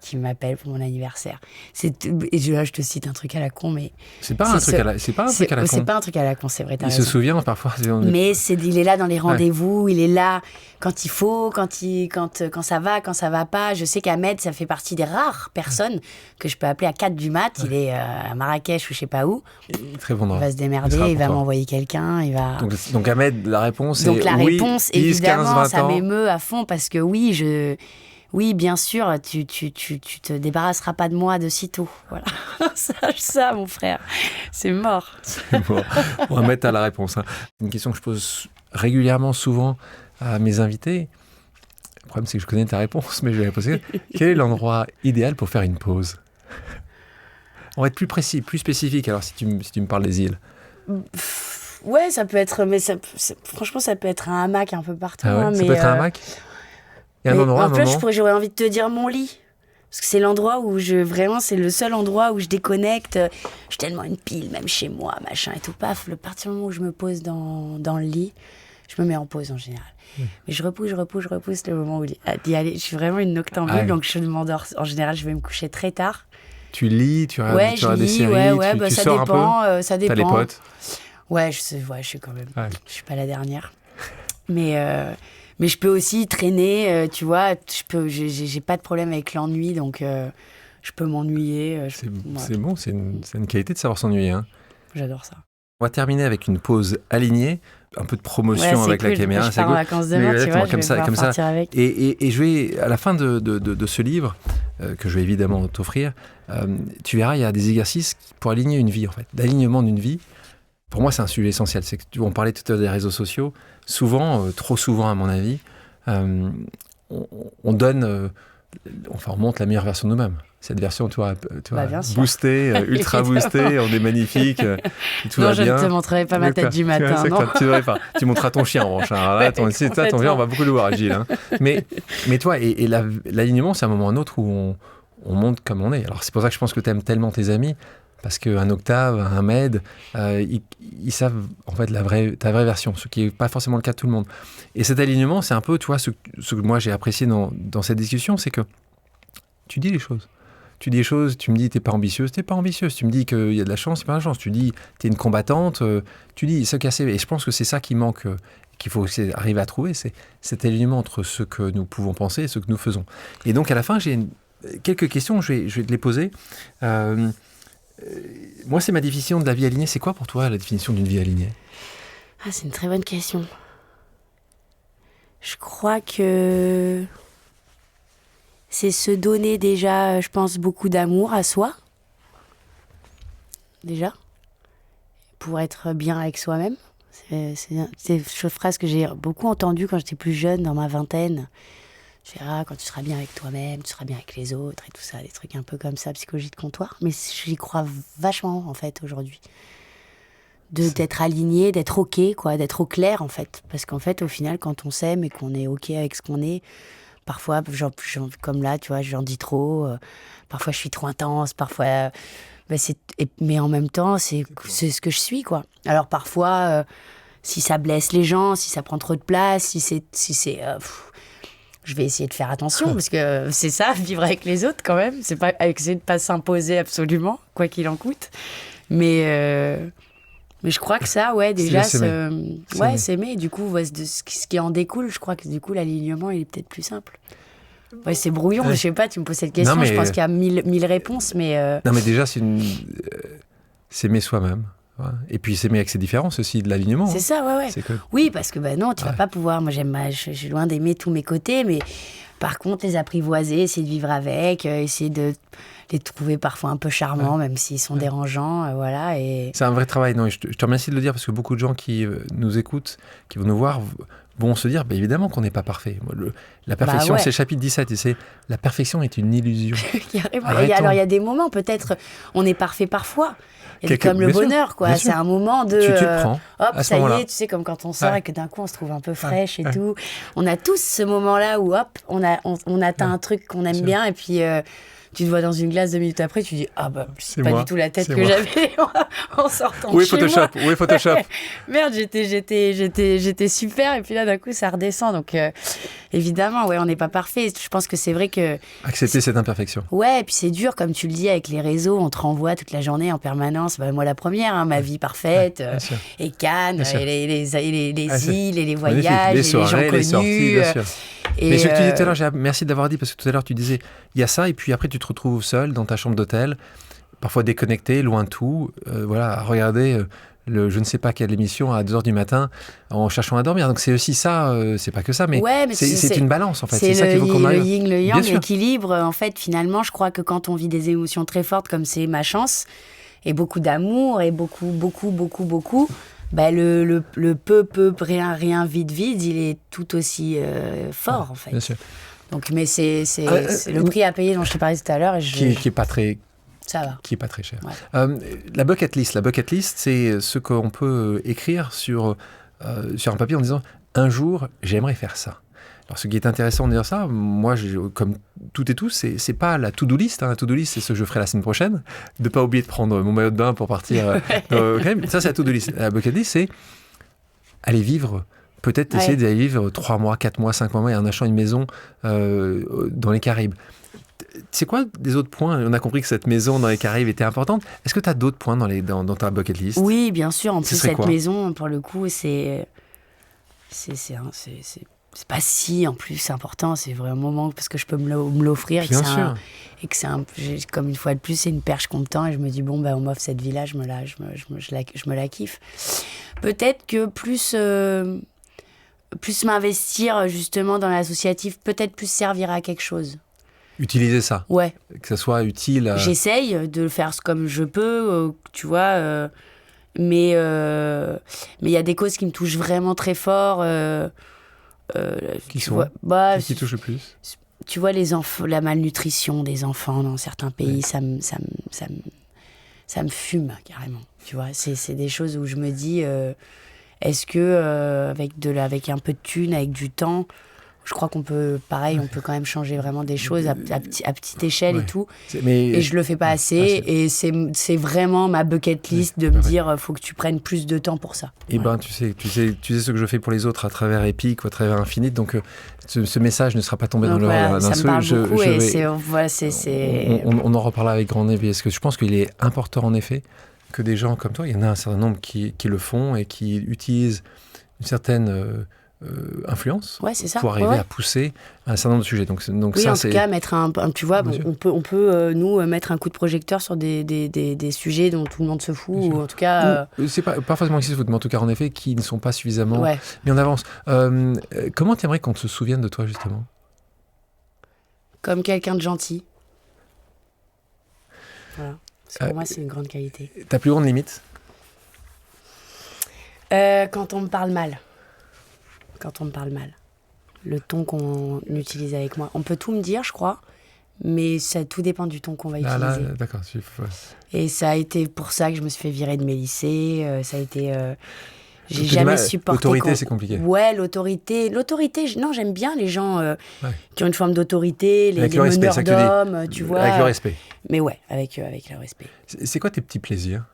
qui m'appelle pour mon anniversaire. Et là, je te cite un truc à la con, mais... C'est pas un truc à la con. C'est pas un truc à la con, c'est vrai. Il se souvient parfois. Mais il est là dans les rendez-vous, il est là quand il faut, quand ça va pas. Je sais qu'Ahmed, ça fait partie des rares personnes que je peux appeler à 4 du mat. Il est à Marrakech ou je sais pas où. Très bon. Il va se démerder, il va m'envoyer quelqu'un. Donc Ahmed, la réponse est oui. Donc la réponse, 10, évidemment, 15, 20 ça ans. m'émeut à fond parce que oui, bien sûr, tu te débarrasseras pas de moi de sitôt. Voilà. Sache ça, mon frère. C'est mort. Bon, on va mettre à la réponse. Une question que je pose régulièrement, souvent, à mes invités. Le problème, c'est que je connais ta réponse, mais je vais la poser. Quel est l'endroit idéal pour faire une pause ? On va être plus précis, plus spécifique, alors, si tu me parles des îles. Ouais, ça peut être... Mais franchement, ça peut être un hamac un peu partout. Ah ouais, ça mais peut être un hamac ? Il y a un endroit, en fait, j'aurais envie de te dire mon lit. Parce que c'est l'endroit où vraiment, c'est le seul endroit où je déconnecte. J'ai tellement une pile, même chez moi, machin et tout. Paf, à partir du moment où je me pose dans le lit, je me mets en pause en général. Mais je repousse le moment d'y aller. Je suis vraiment une noctambule, donc je m'endors. En général, je vais me coucher très tard. Tu lis, tu regardes des séries, tu ça sors dépend, un peu. Ça dépend. T'as les potes. Ouais, je suis quand même... Ouais. Je suis pas la dernière. Mais je peux aussi traîner, tu vois, j'ai pas de problème avec l'ennui, donc je peux m'ennuyer. C'est bon, c'est une qualité de savoir s'ennuyer. Hein. J'adore ça. On va terminer avec une pause alignée, un peu de promotion avec cool. la caméra. Je pars en vacances demain, tu vois, comme ça. Avec. Et je vais, à la fin de ce livre, que je vais évidemment t'offrir, tu verras, il y a des exercices pour aligner une vie, en fait. L'alignement d'une vie, pour moi, c'est un sujet essentiel. C'est que, on parlait tout à l'heure des réseaux sociaux. Souvent, trop souvent à mon avis, on donne, on montre la meilleure version de nous-mêmes. Cette version, tu vois boostée, ultra boostée, on est magnifique, tout va bien. Non, je ne te montrerai pas ma tête du matin. Non. Tu montreras ton chien en revanche. Là, ton chien, on va beaucoup le voir, Gilles. Hein. Mais toi, et l'alignement, c'est un moment ou un autre où on monte comme on est. Alors c'est pour ça que je pense que tu aimes tellement tes amis. Parce qu'un Octave, un Ahmed, ils savent en fait ta vraie version, ce qui n'est pas forcément le cas de tout le monde. Et cet alignement, c'est un peu, tu vois, ce que moi j'ai apprécié dans cette discussion, c'est que tu dis les choses. Tu dis les choses, tu me dis t'es pas ambitieuse. Tu me dis qu'il y a de la chance, c'est pas de la chance. Tu dis t'es une combattante, tu dis ce casser. Et je pense que c'est ça qui manque, qu'il faut aussi arriver à trouver, c'est cet alignement entre ce que nous pouvons penser et ce que nous faisons. Et donc à la fin, j'ai quelques questions, je vais te les poser. Moi, c'est ma définition de la vie alignée. C'est quoi pour toi la définition d'une vie alignée ? C'est une très bonne question. Je crois que c'est se donner déjà, je pense, beaucoup d'amour à soi. Déjà. Pour être bien avec soi-même. C'est une phrase que j'ai beaucoup entendue quand j'étais plus jeune, dans ma vingtaine. Je dirais, quand tu seras bien avec toi-même, tu seras bien avec les autres et tout ça, des trucs un peu comme ça, psychologie de comptoir. Mais j'y crois vachement, en fait, aujourd'hui. D'être aligné, d'être OK, quoi, d'être au clair, en fait. Parce qu'en fait, au final, quand on s'aime et qu'on est OK avec ce qu'on est, parfois, comme là, tu vois, j'en dis trop. Parfois, je suis trop intense. Parfois, mais en même temps, c'est ce que je suis, quoi. Alors, parfois, si ça blesse les gens, si ça prend trop de place, si c'est je vais essayer de faire attention, parce que c'est ça, vivre avec les autres, quand même. C'est pas essayer de pas s'imposer absolument, quoi qu'il en coûte. Mais je crois que ça, ouais, déjà, s'aimer. Du coup, ce qui en découle, je crois que du coup, l'alignement, il est peut-être plus simple. Ouais, c'est brouillon, je sais pas, tu me poses cette question, je pense qu'il y a mille réponses, mais... Non, mais déjà, s'aimer soi-même. Ouais. Et puis s'aimer avec ses différences aussi, de l'alignement. C'est ça, ouais. Oui, parce que non, tu vas pas pouvoir... Moi, je suis loin d'aimer tous mes côtés, mais par contre, les apprivoiser, essayer de vivre avec, essayer de les trouver parfois un peu charmants, même s'ils sont dérangeants, voilà. Et... C'est un vrai travail. Non, je te remercie de le dire, parce que beaucoup de gens qui nous écoutent, qui vont nous voir, vont se dire, évidemment qu'on n'est pas parfait. La perfection, c'est le chapitre 17, et c'est la perfection est une illusion. Alors, il y a des moments, peut-être, on est parfait parfois. Et comme le bonheur, quoi. C'est un moment de... Tu te prends. Hop, ça y est, tu sais, comme quand on sort et que d'un coup, on se trouve un peu fraîche et tout. On a tous ce moment-là où, hop, on atteint un truc qu'on aime bien, et puis... tu te vois dans une glace 2 minutes après, tu dis c'est pas du tout la tête que j'avais en sortant de chez moi. Où est Photoshop Merde, j'étais super, et puis là d'un coup ça redescend. Donc et Évidemment, ouais, on n'est pas parfait. Je pense que c'est vrai que... Accepter cette imperfection. Ouais, et puis c'est dur, comme tu le dis, avec les réseaux, on te renvoie toute la journée en permanence. Moi, la première, ma vie parfaite, et Cannes, et les îles, et les voyages, les et soirées, les gens connus. Les sorties, bien sûr. Et mais ce que tu disais tout à l'heure, merci d'avoir dit, parce que tout à l'heure, tu disais, il y a ça, et puis après, tu te retrouves seul dans ta chambre d'hôtel, parfois déconnecté, loin de tout, à regarder... je ne sais pas quelle émission à 2h du matin en cherchant à dormir. Donc c'est aussi ça, c'est pas que ça, mais, c'est une balance en fait. C'est ça qu'il faut qu'on arrive. Le yin, le yang, l'équilibre. En fait, finalement, je crois que quand on vit des émotions très fortes comme c'est ma chance, et beaucoup d'amour, et beaucoup, le peu, rien, vide, il est tout aussi fort en fait. Bien sûr. Donc, mais c'est le prix à payer dont je te parlais tout à l'heure. Qui est pas très... Ça va. Qui n'est pas très cher. Ouais. La bucket list, c'est ce qu'on peut écrire sur un papier en disant « Un jour, j'aimerais faire ça ». Alors, ce qui est intéressant de dire ça, moi, comme toutes et tous, c'est pas la to-do list. La to-do list, c'est ce que je ferai la semaine prochaine. De ne pas oublier de prendre mon maillot de bain pour partir. Ça, c'est la to-do list. La bucket list, c'est aller vivre... Peut-être essayer d'aller vivre 3 mois, 4 mois, 5 mois, et en achetant une maison dans les Caraïbes. C'est quoi des autres points ? On a compris que cette maison dans les Caraïbes était importante. Est-ce que tu as d'autres points dans ta bucket list ? Oui, bien sûr. En plus, cette maison, pour le coup, c'est pas si, en plus, c'est important. C'est vraiment un moment parce que je peux me l'offrir. Et que c'est comme une fois de plus, c'est une perche qu'on me tend. Et je me dis, bon, on m'offre cette villa, je me la kiffe. Peut-être que plus m'investir justement dans l'associatif, peut-être plus servir à quelque chose. Utiliser ça. Ouais. Que ça soit utile. J'essaye de le faire comme je peux, tu vois. Mais il y a des causes qui me touchent vraiment très fort. Qui sont qui touchent le plus ? Tu vois, la malnutrition des enfants dans certains pays, ça me fume carrément. Tu vois, c'est des choses où je me dis, est-ce que avec un peu de thunes, avec du temps, je crois qu'on peut, on peut quand même changer vraiment des choses à petite échelle et tout. Et je le fais pas assez. Et c'est vraiment ma bucket list de me dire, faut que tu prennes plus de temps pour ça. Et tu sais ce que je fais pour les autres à travers Epic ou à travers Infinite. Donc, ce message ne sera pas tombé dans l'oreille d'un seul. On en reparlera avec grand nez. Parce que je pense qu'il est important, en effet, que des gens comme toi, il y en a un certain nombre qui le font et qui utilisent une certaine... influence pour arriver à pousser un certain nombre de sujets. Donc oui, ça, en tout cas, mettre tu vois, on peut nous mettre un coup de projecteur sur des sujets dont tout le monde se fout, ou en tout cas... C'est pas forcément qui se foutent, mais en tout cas, en effet, qui ne sont pas suffisamment mis en avance. Comment tu aimerais qu'on se souvienne de toi, justement ? Comme quelqu'un de gentil. Voilà. Parce que pour moi, c'est une grande qualité. Ta plus grande limite ? Quand on me parle mal. Le ton qu'on utilise avec moi. On peut tout me dire, je crois, mais ça tout dépend du ton qu'on va utiliser. D'accord. Et ça a été pour ça que je me suis fait virer de mes lycées. Ça a été... j'ai jamais supporté... L'autorité, c'est compliqué. Ouais, l'autorité, non, j'aime bien les gens qui ont une forme d'autorité, les meneurs d'hommes, tu vois. Avec le respect. Mais ouais, avec le respect. C'est quoi tes petits plaisirs ?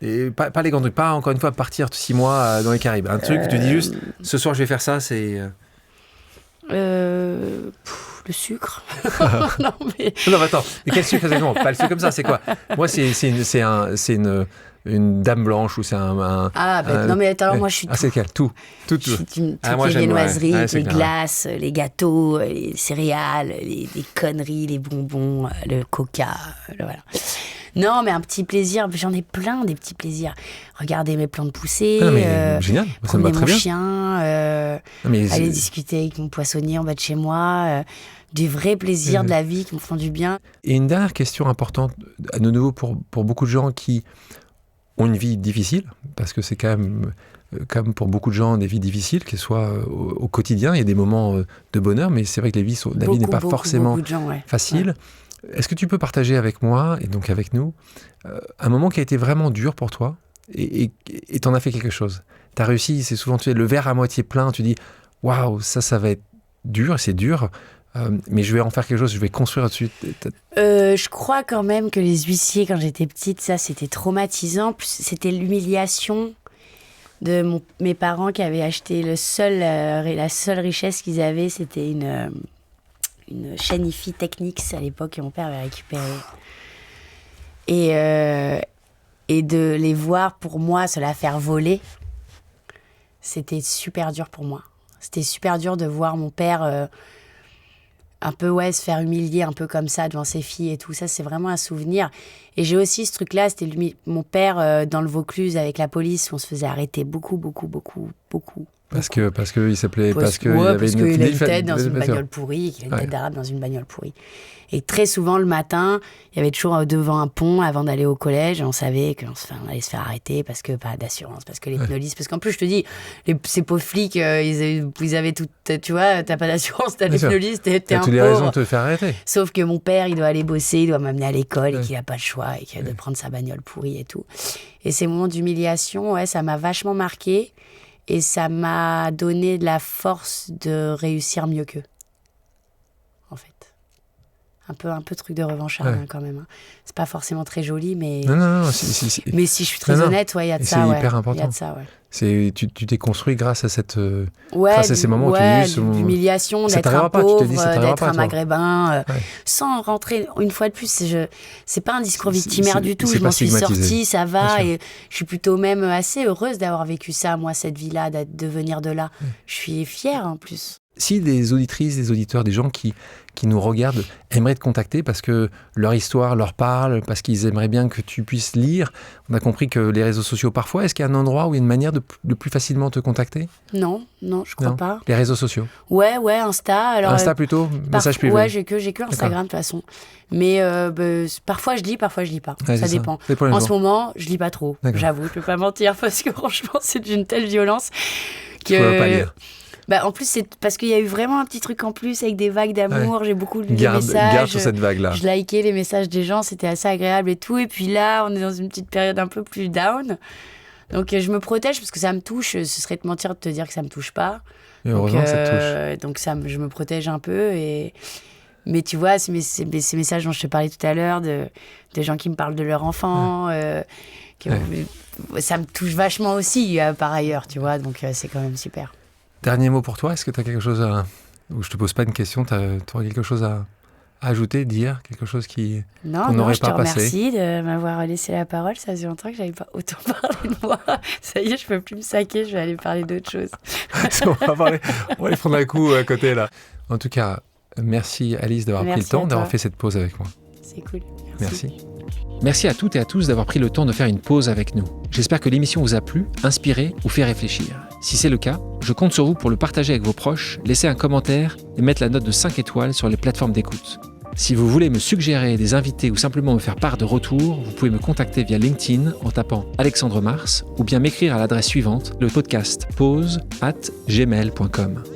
Et pas les grands trucs, pas encore une fois partir 6 mois dans les Caraïbes. Un truc, tu dis juste, ce soir je vais faire ça, c'est... le sucre. Non, mais attends, mais quel sucre exactement ? Pas le sucre comme ça, c'est quoi ? Moi, c'est une dame blanche ou c'est un... non mais attends, moi je suis... c'est quel ? Tout. Je suis toutes les viennoiseries, les glaces, les gâteaux, les céréales, les conneries, les bonbons, le coca, voilà. Non, mais un petit plaisir, j'en ai plein des petits plaisirs. Regarder mes plantes pousser, génial, ça me va très bien. Chien, aller discuter avec mon poissonnier en bas de chez moi, du vrai plaisir de la vie qui me font du bien. Et une dernière question importante, à nouveau pour beaucoup de gens qui ont une vie difficile, parce que c'est quand même pour beaucoup de gens des vies difficiles, qu'elles soient au quotidien. Il y a des moments de bonheur, mais c'est vrai que la vie n'est pas forcément facile. Ouais. Est-ce que tu peux partager avec moi, et donc avec nous, un moment qui a été vraiment dur pour toi, et t'en as fait quelque chose ? T'as réussi, c'est souvent le verre à moitié plein, tu dis « Waouh, ça va être dur, c'est dur, mais je vais en faire quelque chose, je vais construire là-dessus. » Je crois quand même que les huissiers, quand j'étais petite, ça c'était traumatisant. C'était l'humiliation de mes parents qui avaient acheté la seule richesse qu'ils avaient, c'était une chaîne hi-fi Technics à l'époque que mon père avait récupérée. Et de les voir, pour moi, se la faire voler, c'était super dur pour moi. C'était super dur de voir mon père un peu se faire humilier un peu comme ça devant ses filles et tout ça. C'est vraiment un souvenir. Et j'ai aussi ce truc-là, c'était mon père dans le Vaucluse avec la police, où on se faisait arrêter beaucoup. Parce qu'il s'appelait... Parce qu'il avait une tête dans une bagnole pourrie, qu'il avait une tête d'arabe dans une bagnole pourrie. Et très souvent, le matin, il y avait toujours devant un pont avant d'aller au collège. Et on savait qu'on allait se faire arrêter parce que pas d'assurance, parce que les pneus parce qu'en plus, je te dis, ces pauvres flics, ils avaient tout... Tu vois, t'as pas d'assurance, t'as les pneus lisses, t'es un pauvre. T'as toutes les raisons de te faire arrêter. Sauf que mon père, il doit aller bosser, il doit m'amener à l'école et qu'il a pas le choix et qu'il a de prendre sa bagnole pourrie et tout. Et ces moments d'humiliation, ça m'a vachement marqué. Et ça m'a donné de la force de réussir mieux qu'eux, en fait. Un peu truc de revancharde quand même. Hein. C'est pas forcément très joli, mais... Non. Mais si je suis très honnête, il y a de ça. C'est hyper important. Il y a de ça, Tu t'es construit grâce à grâce à ces moments où tu as eu l'humiliation, d'être un pauvre, d'être un maghrébin, sans rentrer, une fois de plus, c'est pas un discours victimaire du tout, je m'en suis sortie, ça va, et je suis plutôt même assez heureuse d'avoir vécu ça, moi, cette vie-là, de venir de là. Je suis fière, en plus. Si des auditrices, des auditeurs, des gens qui nous regardent aimeraient te contacter parce que leur histoire leur parle, parce qu'ils aimeraient bien que tu puisses lire, on a compris que les réseaux sociaux parfois, est-ce qu'il y a un endroit où il y a une manière de plus facilement te contacter ? Non, je crois pas. Les réseaux sociaux ? Ouais, Insta. Alors, Insta plutôt ? Message privé ? Ouais, j'ai que Instagram de toute façon. Mais parfois je lis, parfois je lis pas. Ça dépend. En ce moment, je lis pas trop. J'avoue, je peux pas mentir parce que franchement, c'est d'une telle violence que... Tu peux pas lire. En plus, c'est parce qu'il y a eu vraiment un petit truc en plus avec des vagues d'amour. J'ai beaucoup lu des messages. Garde sur cette vague-là. Je likais les messages des gens, c'était assez agréable et tout. Et puis là, on est dans une petite période un peu plus down. Donc, je me protège parce que ça me touche. Ce serait te mentir de te dire que ça me touche pas. Et heureusement que ça te touche. Donc, je me protège un peu. Mais tu vois, ces messages dont je te parlais tout à l'heure, de gens qui me parlent de leur enfant, ça me touche vachement aussi, par ailleurs, tu vois. Donc, c'est quand même super. Dernier mot pour toi, est-ce que tu as quelque chose ou je te pose pas une question, tu aurais quelque chose à ajouter, dire, quelque chose qu'on n'aurait pas passé ? Non, je te remercie de m'avoir laissé la parole, ça faisait longtemps que j'avais pas autant parlé de moi. Ça y est, je peux plus me saquer, je vais aller parler d'autre chose. on va aller prendre un coup à côté là. En tout cas, merci Alice d'avoir pris le temps, d'avoir fait cette pause avec moi. C'est cool, merci. Merci à toutes et à tous d'avoir pris le temps de faire une pause avec nous. J'espère que l'émission vous a plu, inspiré ou fait réfléchir. Si c'est le cas, je compte sur vous pour le partager avec vos proches, laisser un commentaire et mettre la note de 5 étoiles sur les plateformes d'écoute. Si vous voulez me suggérer des invités ou simplement me faire part de retours, vous pouvez me contacter via LinkedIn en tapant Alexandre Mars ou bien m'écrire à l'adresse suivante, le podcast pause@gmail.com.